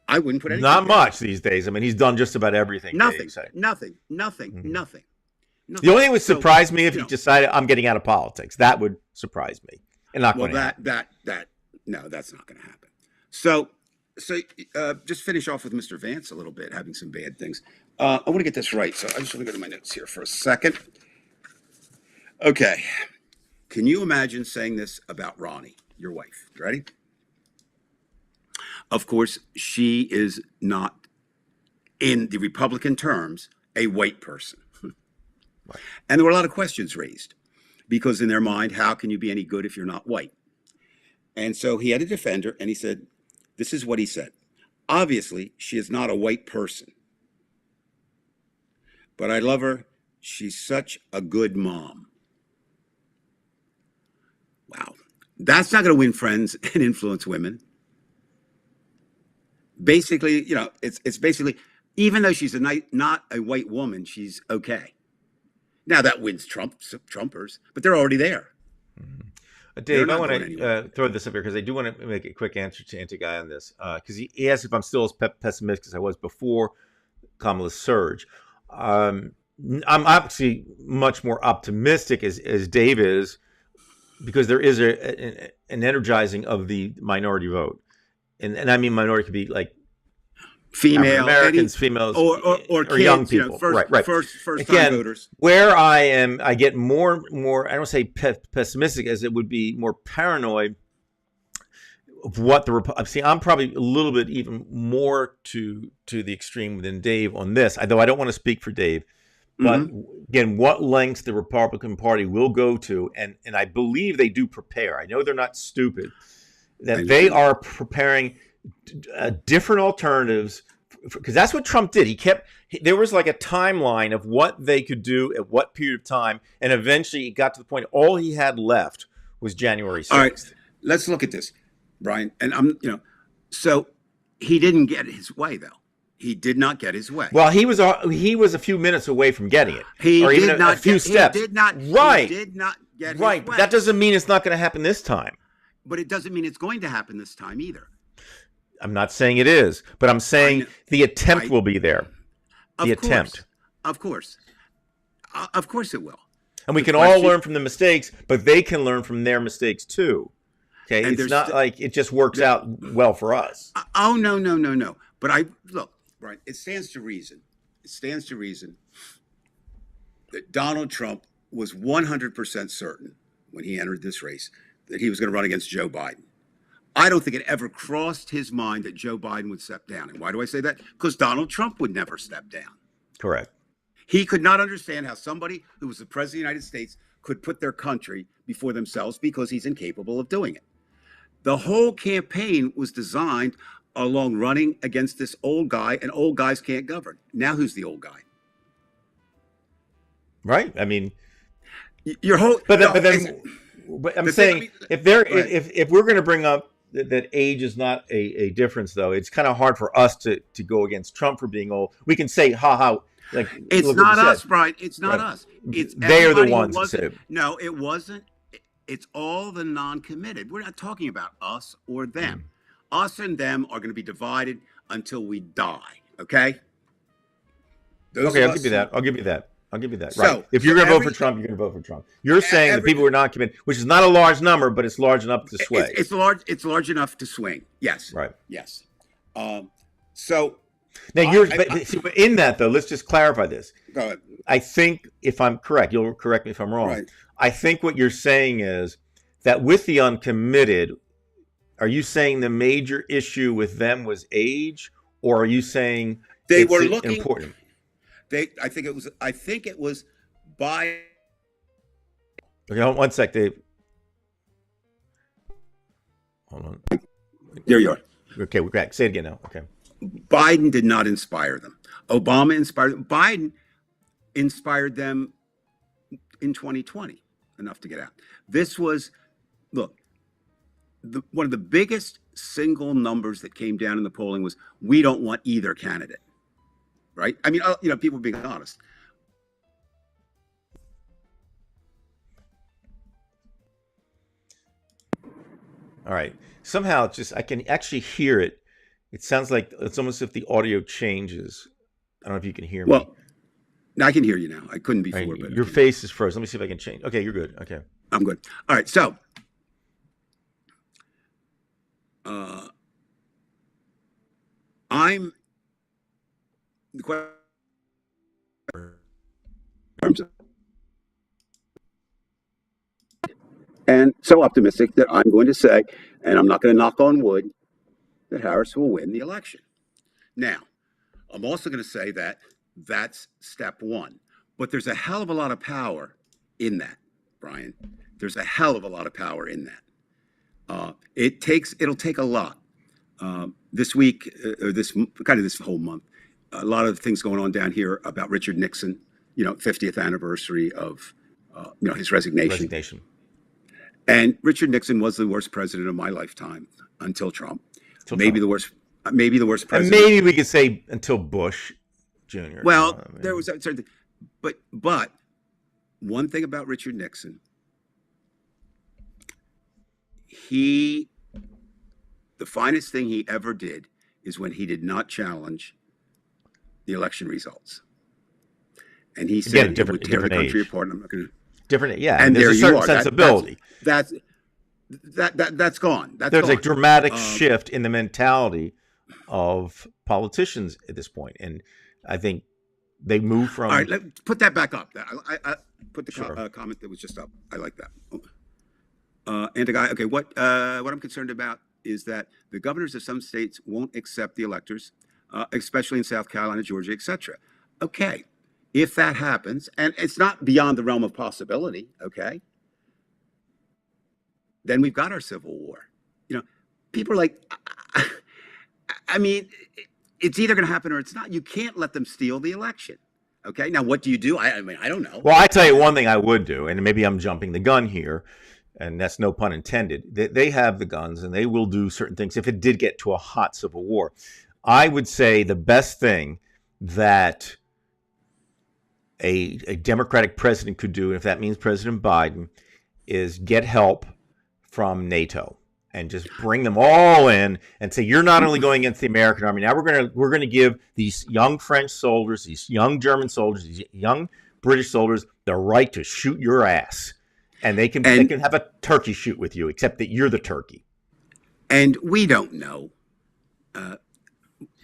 I wouldn't put anything Not past much these days. I mean, he's done just about everything. nothing, Dave said. nothing, Mhm. nothing. The only thing would So, surprise me if you he know, decided I'm getting out of politics. That would surprise me, and not well, going to happen. no, that's not going to happen. So, just finish off with Mr. Vance a little bit, having some bad things. I want to get this right, so I just want to go to my notes here for a second. Okay, can you imagine saying this about Ronnie, your wife? Ready? Of course, she is not, in the Republican terms, a white person. Right. And there were a lot of questions raised because, in their mind, how can you be any good if you're not white? And so he had a defender, and he said, this is what he said. Obviously, she is not a white person, but I love her. She's such a good mom. Wow. That's not going to win friends and influence women. Basically, it's basically, even though she's not a white woman, she's okay. Now that wins Trumpers, but they're already there. They're Dave, I not want going to anywhere. throw this up here because I do want to make a quick answer to anti-guy on this because he asked if I'm still as pessimistic as I was before Kamala's surge. I'm actually much more optimistic as Dave is because there is an energizing of the minority vote. And I mean minority could be like African Female, Americans, females, or kids, young people. Right. first time Again, voters. where I get more. I don't say pessimistic as it would be more paranoid of what see. I'm probably a little bit even more to the extreme than Dave on this. Though I don't want to speak for Dave, but again, what lengths the Republican Party will go to, and I believe they do prepare. I know they're not stupid. That they are preparing different alternatives because that's what Trump did. There was like a timeline of what they could do at what period of time, and eventually it got to the point all he had left was January 6th. All right, let's look at this, Brian. And so he didn't get his way though. He did not get his way. Well, he was a few minutes away from getting it, or He even did not a few get, steps. He did not. Right, He did not get his right. way. But that doesn't mean it's not going to happen this time. But it doesn't mean it's going to happen this time either. I'm not saying it is, but I'm saying the attempt will be there. The attempt. Of course it will. And we can all learn from the mistakes, but they can learn from their mistakes too. Okay, And it's not like it just works out well for us. Oh no. But look, Brian. It stands to reason. It stands to reason that Donald Trump was 100% certain when he entered this race that he was going to run against Joe Biden. I don't think it ever crossed his mind that Joe Biden would step down. And why do I say that? Because Donald Trump would never step down. Correct. He could not understand how somebody who was the president of the United States could put their country before themselves because he's incapable of doing it. The whole campaign was designed along running against this old guy, and old guys can't govern. Now who's the old guy? Right. I mean, Your whole but no, then but I'm the saying thing- if there Go ahead. if we're going to bring up that age is not a difference, though, it's kind of hard for us to go against Trump for being old. We can say like It's look what not you said. us, Brian. It's not Right. us. It's They are the everybody who ones who wasn't- said it. No, it wasn't. It's all the non-committed. We're not talking about us or them. Us and them are going to be divided until we die. Okay. Those Okay, of I'll us give you that. I'll give you that. So- right. If you're so going to vote for every- Trump, you're going to vote for Trump. You're saying the every- people who are not committed, which is not a large number, but it's large enough to sway. It's large. It's large enough to swing. Yes. Right. Yes. So Now, but in that, though, let's just clarify this. go ahead. I think, if I'm correct, you'll correct me if I'm wrong. Right. I think what you're saying is that with the uncommitted, are you saying the major issue with them was age, or are you saying They it's were looking important? I think it was by. Okay, hold on 1 sec, Dave. Hold on. There you are. Okay, we're back. Say it again now. Okay. Biden did not inspire them. Obama inspired them. Biden inspired them in 2020 enough to get out. This was, look, one of the biggest single numbers that came down in the polling was we don't want either candidate. Right? I mean, people being honest. All right. Somehow, I can actually hear it. It sounds like it's almost as if the audio changes. I don't know if you can hear me. Well, now I can hear you now. I couldn't All before, right, but your face is frozen. Let me see if I can change. Okay, you're good. Okay. I'm good. All right. So, I'm the question. And so optimistic that I'm going to say, and I'm not going to knock on wood, that Harris will win the election. Now, I'm also going to say that that's step one. But there's a hell of a lot of power in that, Brian. There's a hell of a lot of power in that. It'll take a lot. This week, or this whole month, a lot of things going on down here about Richard Nixon, 50th anniversary of, his resignation. And Richard Nixon was the worst president of my lifetime until Trump. Maybe the worst president. And maybe we could say until Bush Jr. Well, there was a certain, but one thing about Richard Nixon, the finest thing he ever did is when he did not challenge the election results, and he said it would tear the country apart. I'm not going to. Different, yeah. And there's there a you certain are. sensibility. That's gone. There's gone. a dramatic shift in the mentality of politicians at this point, and I think they move from. All right, let's put that back up. I put the Sure. comment that was just up. I like that. And the guy. Okay, what I'm concerned about is that the governors of some states won't accept the electors, especially in South Carolina, Georgia, etc. Okay, if that happens, and it's not beyond the realm of possibility, okay, then we've got our civil war. People are like, I mean, it's either going to happen or it's not. You can't let them steal the election. Okay, now what do you do? I mean, I don't know. Well, I tell you one thing I would do, and maybe I'm jumping the gun here, and that's no pun intended. They have the guns, and they will do certain things if it did get to a hot civil war. I would say the best thing that a Democratic president could do, and if that means President Biden, is get help from NATO and just bring them all in and say, you're not only going against the American army. Now we're gonna give these young French soldiers, these young German soldiers, these young British soldiers the right to shoot your ass. And they can have a turkey shoot with you, except that you're the turkey. And we don't know.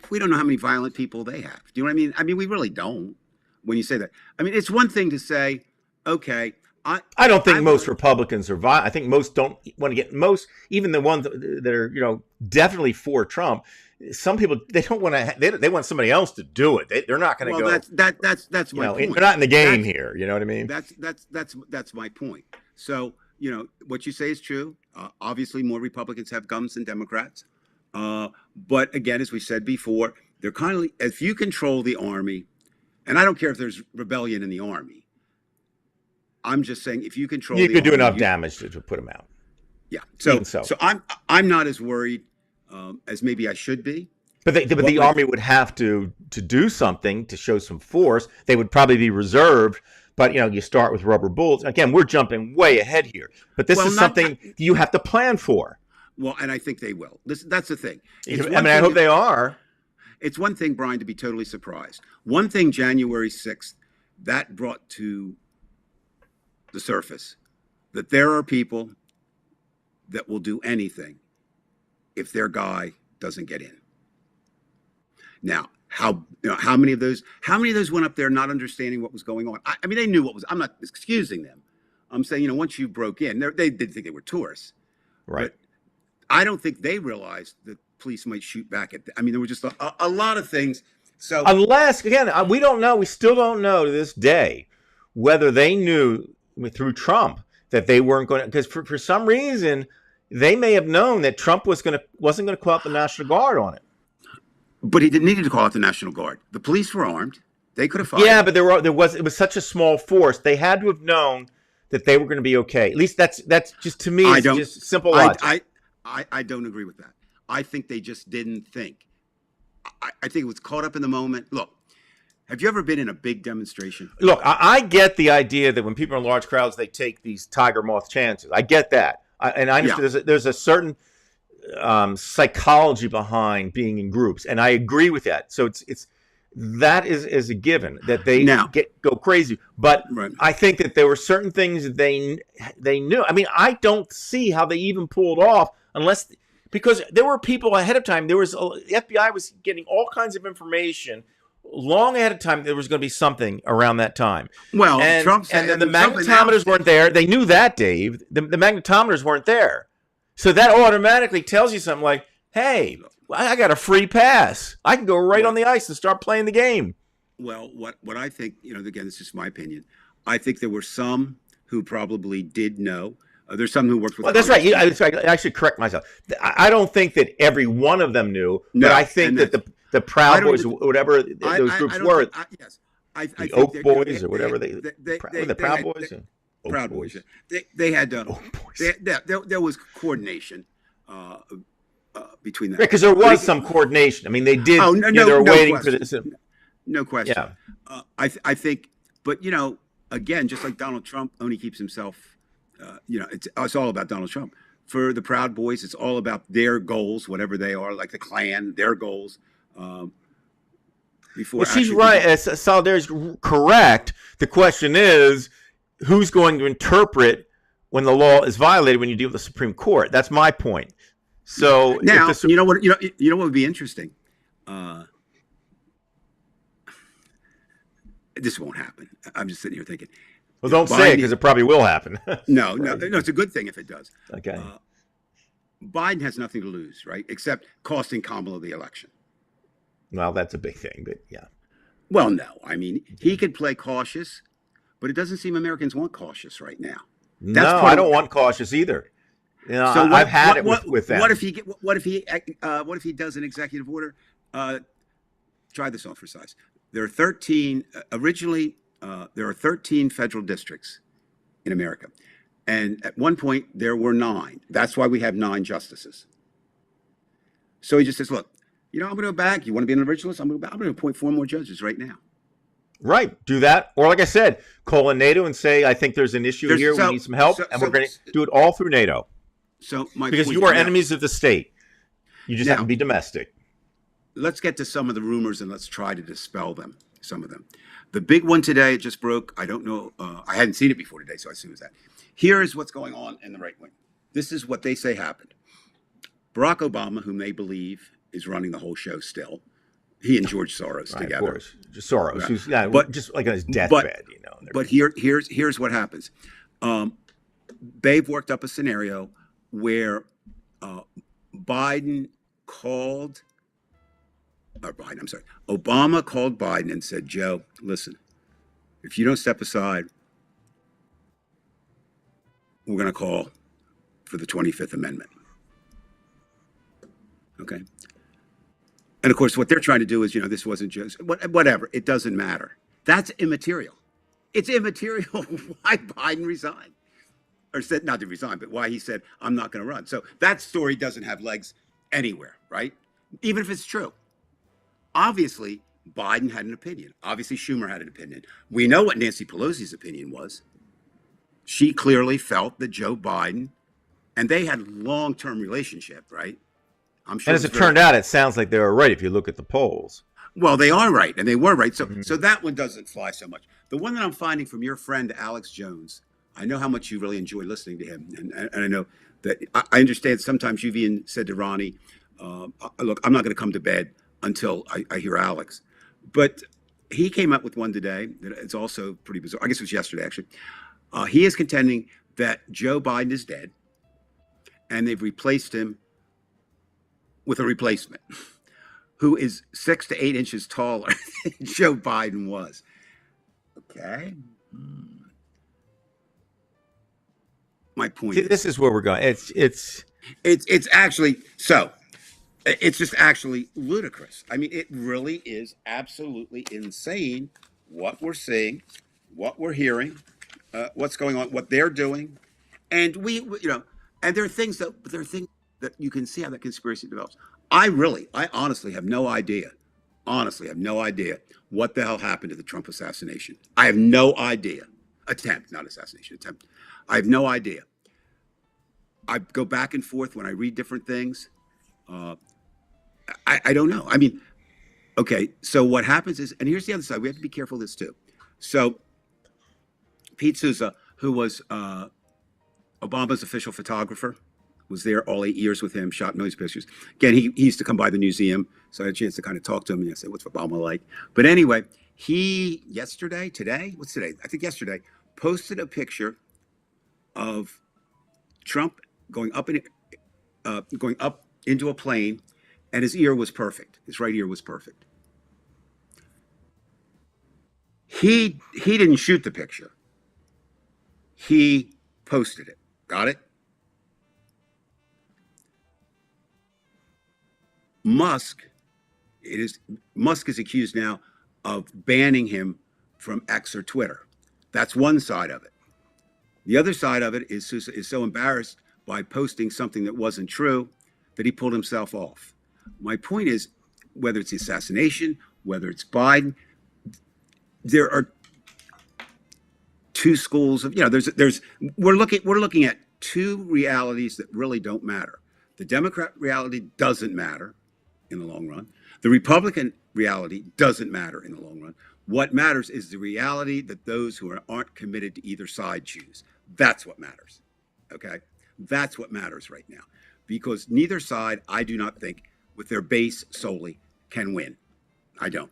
We don't know how many violent people they have. Do you know what I mean? I mean, we really don't. When you say that, I mean, it's one thing to say, okay, I don't think I most would- Republicans are I think most don't want to get even the ones that are definitely for Trump. Some people they don't want to. They want somebody else to do it. They're not going to well, go. that's my point. They're not in the game That's- here. You know what I mean? That's my point. So what you say is true. Obviously, more Republicans have guns than Democrats. But again, as we said before, they're kind of if you control the army, and I don't care if there's rebellion in the army. I'm just saying if you control, You the could do army, enough damage to put them out. Yeah. Even So so. I'm not as worried as maybe I should be. But the army would have to do something to show some force. They would probably be reserved. But you start with rubber bullets. Again, we're jumping way ahead here. But this is something you have to plan for. Well, and I think they will. That's the thing. I hope they are. It's one thing, Brian, to be totally surprised. One thing, January 6th, that brought to the surface that there are people that will do anything if their guy doesn't get in. Now, how many of those went up there not understanding what was going on? I mean, they knew what was. I'm not excusing them. I'm saying, once you broke in, they didn't think they were tourists, Right? But I don't think they realized that police might shoot back at them. I mean, there were just a lot of things. So unless, again, we don't know. We still don't know to this day whether they knew through Trump that they weren't going to, because for some reason they may have known that Trump wasn't going to call out the National Guard on it. But he didn't need to call out the National Guard. The police were armed. They could have fired. Yeah, but it was such a small force. They had to have known that they were going to be okay. At least that's just, to me, it's just simple logic. I don't agree with that. I think they just didn't think. I think it was caught up in the moment. Look, have you ever been in a big demonstration? Look, I get the idea that when people are in large crowds, they take these tiger moth chances. I get that. And I understand there's a certain psychology behind being in groups, and I agree with that. So that is a given that they go crazy. But Right. I think that there were certain things that they knew. I mean, I don't see how they even pulled off because there were people ahead of time. The FBI was getting all kinds of information long ahead of time. There was going to be something around that time. Well, and then the magnetometers weren't there. They knew that, Dave. The magnetometers weren't there. So that automatically tells you something like, hey, I got a free pass. I can go right on the ice and start playing the game. Well, what I think, again, this is my opinion. I think there were some who probably did know. There's some who worked with. Well, that's right. I should correct myself. I don't think that every one of them knew, but I think that the Proud Boys, whatever those groups were, Yes. the Oak Boys or whatever the Proud Boys. Proud Boys. They had there was coordination between them. Because there was some coordination. I mean, they did. Oh, they were waiting for this. No question. Yeah. I think, but again, just like Donald Trump only keeps himself. It's all about Donald Trump. For the Proud Boys, it's all about their goals, whatever they are, like the Klan, their goals. Before she's right. Solidarity's correct. The question is, who's going to interpret when the law is violated when you deal with the Supreme Court? That's my point. So now, you know what would be interesting. This won't happen. I'm just sitting here thinking. Well, don't say it because it probably will happen. No, it's a good thing if it does. Okay. Biden has nothing to lose, right? Except costing Kamala the election. Well, that's a big thing, but yeah. Well, no. I mean, he could play cautious, but it doesn't seem Americans want cautious right now. I don't want cautious either. So I've had it with them. What if he does an executive order? Try this on for size. There are 13 originally. There are 13 federal districts in America. And at one point, there were 9. That's why we have 9 justices. So he just says, look, I'm going to go back. You want to be an originalist? I'm going to appoint 4 more judges right now. Right. Do that. Or like I said, call in NATO and say, I think there's an issue here. We need some help. And we're going to do it all through NATO. So because you are enemies of the state. You just have to be domestic. Let's get to some of the rumors and let's try to dispel them, some of them. The big one today, it just broke. I don't know. I hadn't seen it before today, so I assume it's that. Here is what's going on in the right wing. This is what they say happened. Barack Obama, whom they believe is running the whole show still, he and George Soros together. Of course. Soros, who's just like on his deathbed, But here's what happens. they've worked up a scenario where uh, Biden called, or Biden, I'm sorry, Obama called Biden and said, Joe, listen, if you don't step aside, we're going to call for the 25th Amendment. Okay. And of course, what they're trying to do is, this wasn't just whatever. It doesn't matter. That's immaterial. It's immaterial why Biden resigned, or said not to resign, but why he said, I'm not going to run. So that story doesn't have legs anywhere, right? Even if it's true. Obviously, Biden had an opinion. Obviously, Schumer had an opinion. We know what Nancy Pelosi's opinion was. She clearly felt that Joe Biden, and they had a long-term relationship, right? I'm sure. And as it turned out, it sounds like they were right if you look at the polls. Well, they are right, and they were right. So that one doesn't fly so much. The one that I'm finding from your friend Alex Jones, I know how much you really enjoy listening to him, and I know that I understand sometimes you've even said to Ronnie, look, I'm not going to come to bed until I hear Alex. But he came up with one today that it's also pretty bizarre. I guess it was yesterday, actually. He is contending that Joe Biden is dead, and they've replaced him with a replacement who is 6 to 8 inches taller than Joe Biden was. Okay. My point. See, this is where we're going. It's actually so. It's just actually ludicrous. I mean, it really is absolutely insane what we're seeing, what we're hearing, what's going on, what they're doing, and and there are things that you can see how that conspiracy develops. I honestly have no idea. Honestly, have no idea what the hell happened to the Trump assassination. I have no idea. Attempt, not assassination, attempt. I have no idea. I go back and forth when I read different things. I don't know. I mean, okay, so what happens is, and here's the other side. We have to be careful of this too. So Pete Souza, who was Obama's official photographer, was there all 8 years with him, shot millions of pictures. Again, he used to come by the museum, so I had a chance to kind of talk to him and I said, what's Obama like? But anyway, he what's today? I think yesterday, posted a picture of Trump going up into a plane, and his ear was perfect. His right ear was perfect. He didn't shoot the picture. He posted it. Got it? Musk is accused now of banning him from X or Twitter. That's one side of it. The other side of it is Sousa is so embarrassed by posting something that wasn't true that he pulled himself off. My point is, whether it's the assassination, whether it's Biden, there are two schools of, we're looking at two realities that really don't matter. The Democrat reality doesn't matter in the long run. The Republican reality doesn't matter in the long run. What matters is the reality that those who aren't committed to either side choose. That's what matters. Okay? That's what matters right now. Because neither side, I do not think, with their base solely, can win. I don't.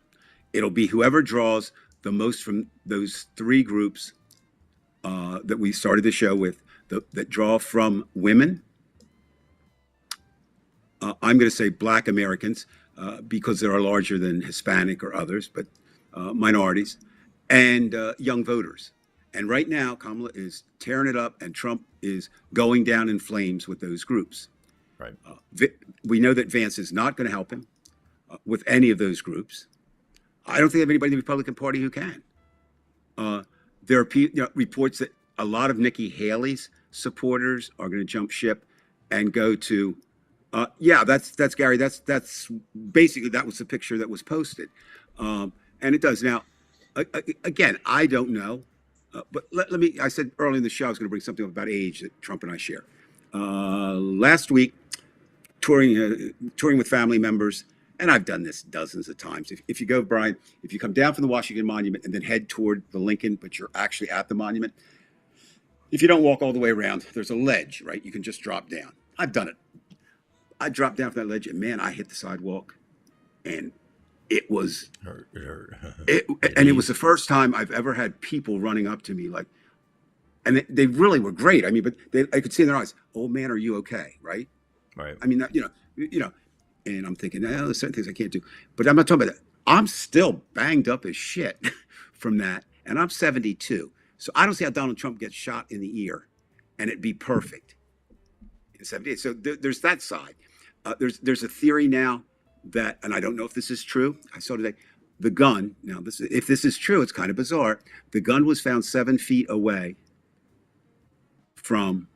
It'll be whoever draws the most from those three groups that we started the show with, that draw from women. I'm going to say Black Americans because they are larger than Hispanic or others, but minorities, and young voters. And right now, Kamala is tearing it up, and Trump is going down in flames with those groups. Right. We know that Vance is not going to help him with any of those groups. I don't think there's anybody in the Republican Party who can. There are reports that a lot of Nikki Haley's supporters are going to jump ship and go to. That's Gary. That's basically, that was the picture that was posted, and it does now. Again, I don't know, but let me. I said earlier in the show I was going to bring something up about age that Trump and I share. Last week, touring with family members, and I've done this dozens of times. If you go, Brian, if you come down from the Washington Monument and then head toward the Lincoln, but you're actually at the monument, if you don't walk all the way around, there's a ledge, right? You can just drop down. I've done it. I dropped down from that ledge, and man, I hit the sidewalk, and it was, and it was the first time I've ever had people running up to me like, and they really were great. I mean, but I could see in their eyes, "Old man, are you okay?" Right? Right. I mean, and I'm thinking, there's certain things I can't do, but I'm not talking about that. I'm still banged up as shit from that, and I'm 72, so I don't see how Donald Trump gets shot in the ear, and it'd be perfect in 78. So there's that side. There's a theory now that, and I don't know if this is true. I saw today the gun. Now, if this is true, it's kind of bizarre. The gun was found 7 feet away from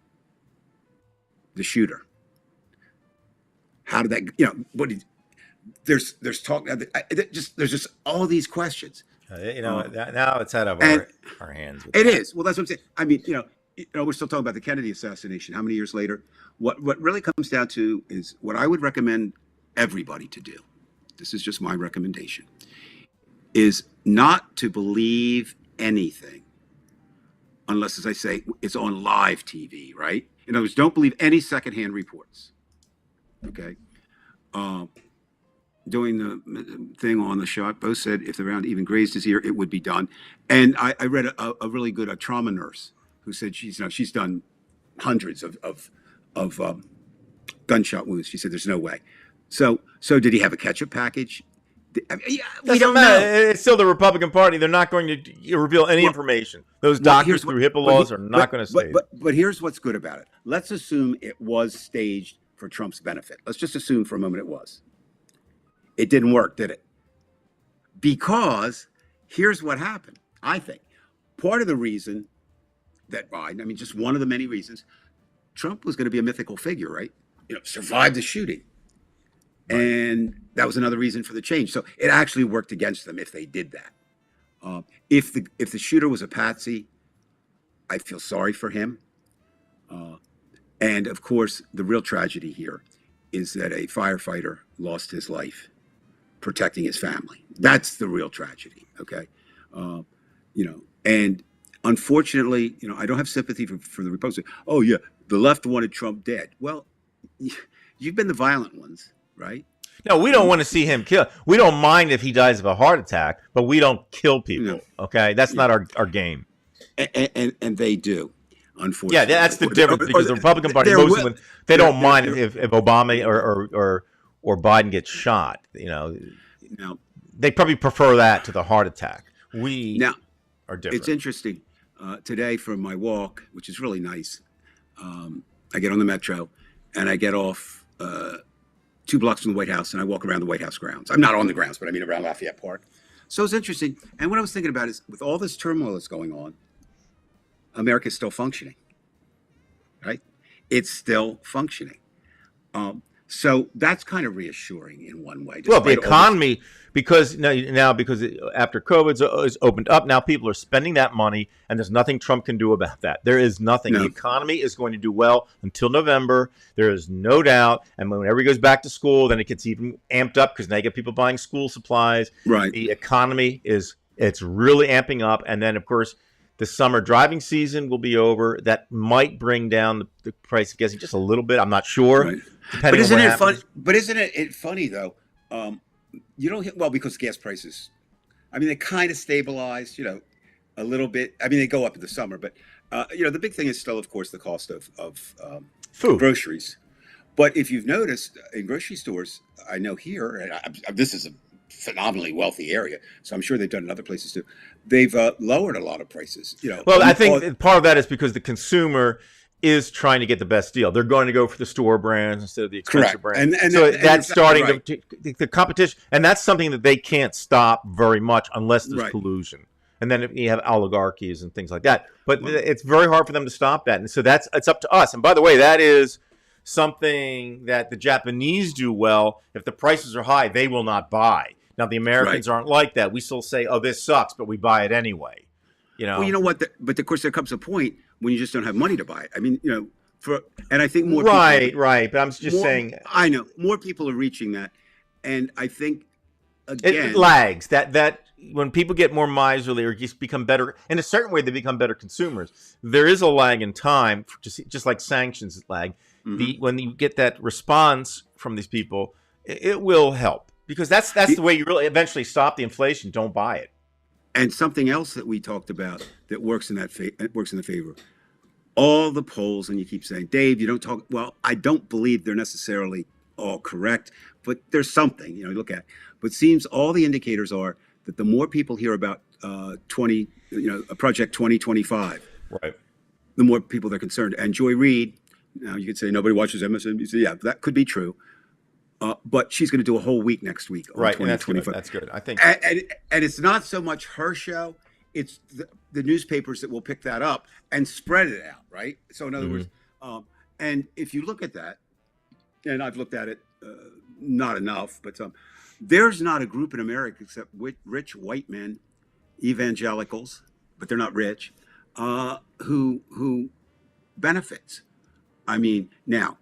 the shooter. How did that? There's talk. There's just all these questions. Now it's out of our hands. It is. Well, that's what I'm saying. I mean, we're still talking about the Kennedy assassination. How many years later? What really comes down to is what I would recommend everybody to do. This is just my recommendation. Is not to believe anything unless, as I say, it's on live TV, right? In other words, don't believe any secondhand reports. Okay. Doing the thing on the shot, both said if the round even grazed his ear, it would be done. And I read a really good trauma nurse who said she's done hundreds of gunshot wounds. She said there's no way. So did he have a ketchup package? We don't know. It's still the Republican Party. They're not going to reveal any information. Those doctors through HIPAA laws are not going to say. But here's what's good about it. Let's assume it was staged for Trump's benefit. Let's just assume for a moment it was. It didn't work, did it? Because here's what happened. I think part of the reason that Biden, I mean, just one of the many reasons, Trump was going to be a mythical figure, right? Survived the shooting. Right. And that was another reason for the change. So it actually worked against them if they did that. If the shooter was a patsy, I feel sorry for him. And of course, the real tragedy here is that a firefighter lost his life protecting his family. That's the real tragedy. Okay. And unfortunately, I don't have sympathy for the Republicans. Oh yeah, the left wanted Trump dead. Well, you've been the violent ones, right? No, we don't want to see him kill. We don't mind if he dies of a heart attack, but we don't kill people. No. Okay, that's not our game. And they do, unfortunately. Yeah, that's the difference because the Republican Party, they don't mind if Obama or Biden gets shot. Now, they probably prefer that to the heart attack. We are different. It's interesting. Today, from my walk, which is really nice, I get on the metro and I get off 2 blocks from the White House and I walk around the White House grounds. I'm not on the grounds, but I mean around Lafayette Park. So it's interesting. And what I was thinking about is with all this turmoil that's going on, America's still functioning, right? It's still functioning. So that's kind of reassuring in one way. Well, the economy, because after COVID is opened up, now people are spending that money, and there's nothing Trump can do about that. There is nothing. No. The economy is going to do well until November. There is no doubt. And whenever he goes back to school, then it gets even amped up because now you get people buying school supplies. Right. The economy it's really amping up, and then of course the summer driving season will be over. That might bring down the price of gasoline just a little bit. I'm not sure. Right. But isn't it funny? But isn't it funny though? You don't because gas prices. I mean, they kind of stabilized, a little bit. I mean, they go up in the summer, but the big thing is still, of course, the cost of food, groceries. But if you've noticed in grocery stores, I know here, and this is a phenomenally wealthy area, so I'm sure they've done in other places too. They've lowered a lot of prices. Well, I think part of that is because the consumer is trying to get the best deal. They're going to go for the store brands instead of the expensive brands. And so that's starting the competition, and that's something that they can't stop very much unless there's collusion. And then you have oligarchies and things like that. But it's very hard for them to stop that. And so it's up to us. And by the way, that is something that the Japanese do well. If the prices are high, they will not buy. Now, the Americans aren't like that. We still say, oh, this sucks, but we buy it anyway. Well, you know what? But of course, there comes a point when you just don't have money to buy it. I mean, and I think more people, right. But I'm just saying. I know more people are reaching that, and I think again it lags. That when people get more miserly or just become better in a certain way, they become better consumers. There is a lag in time, just like sanctions lag. Mm-hmm. When you get that response from these people, it will help because that's the way you really eventually stop the inflation. Don't buy it. And something else that we talked about that works in the favor. all the polls, and you keep saying, Dave, you don't talk. Well, I don't believe they're necessarily all correct, but there's something, you look at. But it seems all the indicators are that the more people hear about 20, a Project 2025, Right. the more people they're concerned. And Joy Reid, now you could say nobody watches MSNBC. Yeah, that could be true. But she's going to do a whole week next week on Right. And that's good. 2025. That's good. I think. And it's not so much her show; it's the newspapers that will pick that up and spread it out, right? So in other words, and if you look at that, and I've looked at it, not enough, but there's not a group in America except rich white men, evangelicals, but they're not rich, who benefits. I mean, now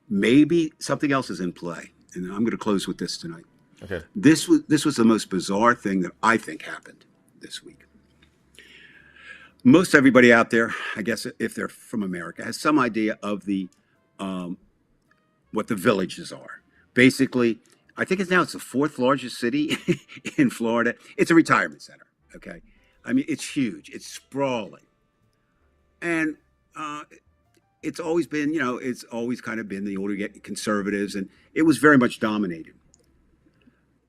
maybe something else is in play, and I'm going to close with this tonight. Okay. This was the most bizarre thing that I think happened this week. Most everybody out there, I guess, if they're from America, has some idea of the what the villages are. Basically, I think it's the fourth largest city in Florida. It's a retirement center. Okay, I mean it's huge. It's sprawling, and it's always been, it's always kind of been the older conservatives, and it was very much dominated.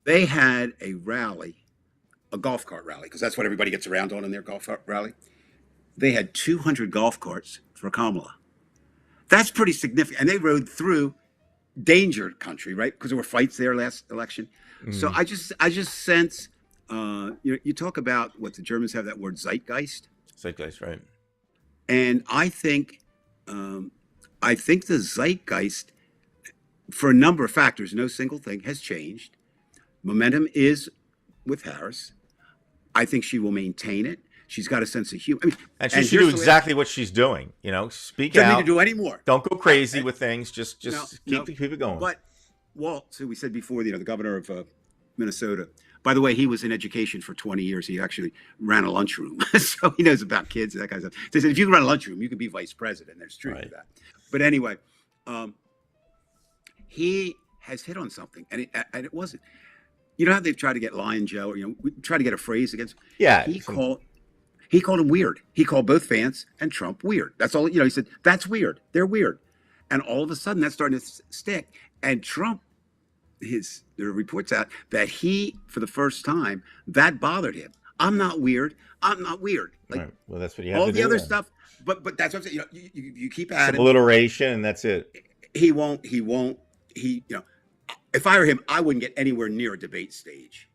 They had a rally, a golf cart rally, because that's what everybody gets around on in their golf cart rally. They had 200 golf carts for Kamala. That's pretty significant. And they rode through danger country, right? Because there were fights there last election. So I just sense, you talk about what the Germans have that word zeitgeist. Zeitgeist, right? And I think the zeitgeist, for a number of factors, no single thing has changed. Momentum is with Harris. I think she will maintain it. She's got a sense of humor. I mean, and she should do exactly what she's doing. Speak doesn't out. need to do any more. Don't go crazy with things. Just keep it going. But Walt, so we said before, the governor of Minnesota. By the way, he was in education for 20 years. He actually ran a lunchroom, so he knows about kids and that kind of stuff. They said if you can run a lunchroom, you can be vice president. There's truth to that. But anyway, he has hit on something, and it wasn't. You know how they've tried to get Lion Joe, or try to get a phrase against. Yeah. He called him weird. He called both Vance and Trump weird. That's all. He said that's weird. They're weird, and all of a sudden that's starting to stick. And Trump, there are reports out that he, for the first time, that bothered him. I'm not weird. Like, right. Well, that's what you have all to the do other then. stuff. But that's what I'm saying. You keep at Some him. alliteration, and that's it. He won't. If I were him, I wouldn't get anywhere near a debate stage.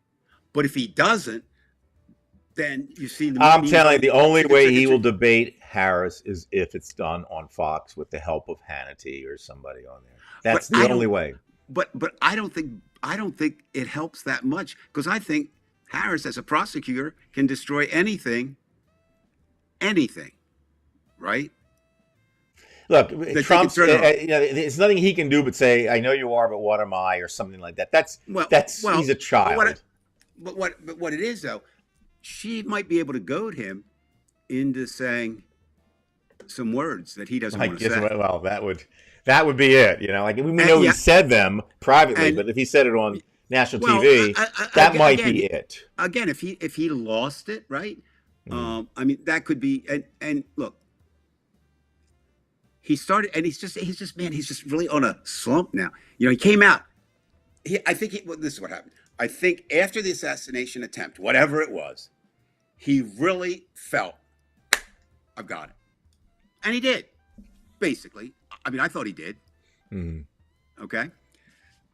But if he doesn't, then you see the. I'm telling you, the only way he will debate Harris is if it's done on Fox with the help of Hannity or somebody on there. That's the only way. But I don't think it helps that much, because I think Harris, as a prosecutor, can destroy anything, right? Look, Trump's, there's nothing he can do but say, "I know you are, but what am I?" or something like that. He's a child. But what it is, though, she might be able to goad him into saying some words that he doesn't want to say. Well, that would be it. We know he said them privately, but if he said it on national TV, that might be it. Again, if he lost it, right? I mean, that could be. And look, he started, and he's just really on a slump now. He came out. This is what happened. I think after the assassination attempt, whatever it was, he really felt, I've got it. And he did, basically. I mean, I thought he did. Okay?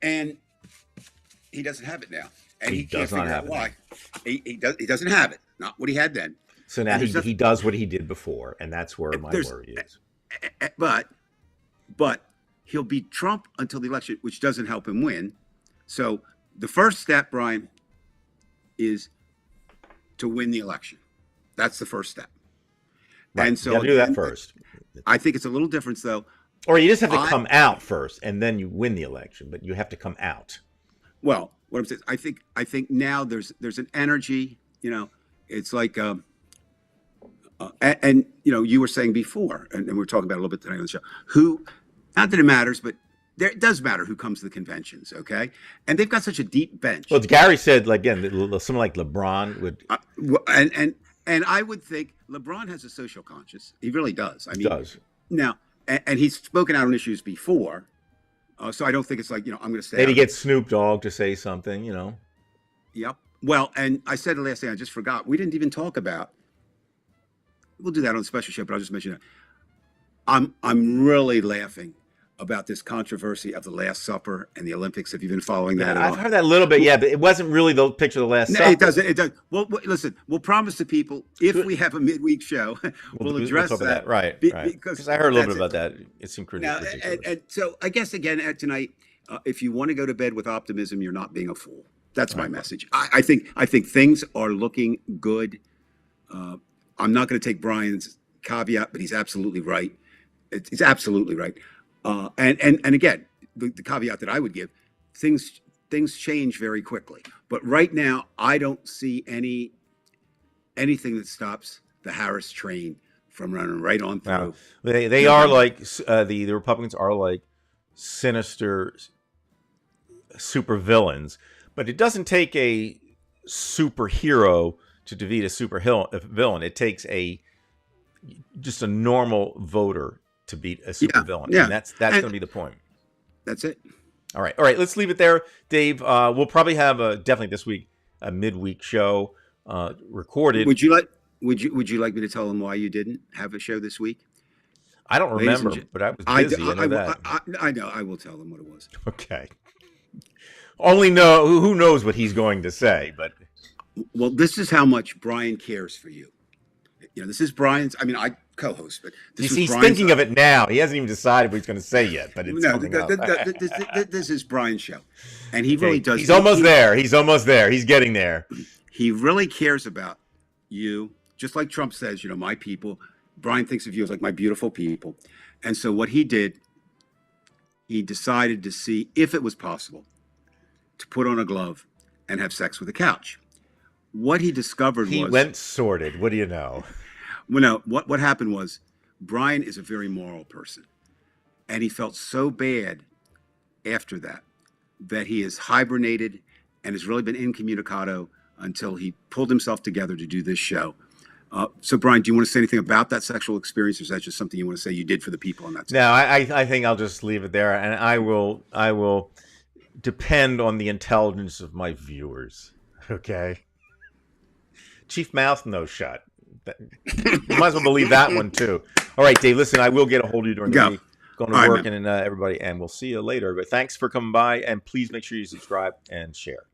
And he doesn't have it now. And he can't figure out why. He doesn't have it. Not what he had then. So now he does what he did before, and that's where my worry is. But he'll beat Trump until the election, which doesn't help him win. So the first step, Brian, is to win the election. That's the first step. Right. And so you gotta do that first. I think it's a little different, though. Or you just have to come out first, and then you win the election. But you have to come out. Well, what I'm saying, I think now there's an energy. It's like, and you were saying before, and we were talking about it a little bit today on the show. Who, not that it matters, but it does matter who comes to the conventions, okay? And they've got such a deep bench. Well, Gary said, again, someone like LeBron would. And I would think LeBron has a social conscience. He really does. I He mean, does. now, and he's spoken out on issues before. So I don't think it's like, I'm going to stay Maybe out. get Snoop Dogg to say something, Yep. Well, and I said the last thing, I just forgot. We didn't even talk about, we'll do that on a special show, but I'll just mention it. I'm really laughing about this controversy of the Last Supper and the Olympics. Have you been following that at all? I've heard that a little bit, yeah, but it wasn't really the picture of the Last No, Supper. it doesn't. It does. Well, listen. We'll promise the people if we have a midweek show, we'll address talk about that. Right. Because I heard a little bit about that. It seemed Now, ridiculous. and so I guess again tonight, if you want to go to bed with optimism, you're not being a fool. That's my message. I think things are looking good. I'm not going to take Brian's caveat, but he's absolutely right. He's absolutely right. And again, the caveat that I would give, things change very quickly. But right now, I don't see anything that stops the Harris train from running right on through. Now, they are like the Republicans are like sinister super villains, but it doesn't take a superhero to defeat a super villain. It takes just a normal voter to beat a super villain. Yeah. And that's going to be the point. That's it. All right. Let's leave it there, Dave. We'll probably have definitely this week a midweek show recorded. Would you like me to tell them why you didn't have a show this week? I don't remember, but I was busy. I know that. I know. I will tell them what it was. Okay. Only who knows what he's going to say, but well, this is how much Brian cares for you. This is Brian's. I mean, I co-host, but he's thinking of it now. He hasn't even decided what he's going to say yet, but it's coming up. This is Brian's show, and he really does. He's almost there. He's almost there. He's getting there. He really cares about you, just like Trump says. My people. Brian thinks of you as like my beautiful people, and so what he did, he decided to see if it was possible to put on a glove and have sex with a couch. What he discovered he went sorted. What do you know? Well, no. What happened was Brian is a very moral person, and he felt so bad after that he has hibernated and has really been incommunicado until he pulled himself together to do this show. So, Brian, do you want to say anything about that sexual experience, or is that just something you want to say you did for the people on that? No, I think I'll just leave it there, and I will depend on the intelligence of my viewers. Okay. Chief Mouth, no shot. You might as well believe that one too. All right, Dave. Listen, I will get a hold of you during the week. Going to work, and everybody, and we'll see you later. But thanks for coming by, and please make sure you subscribe and share.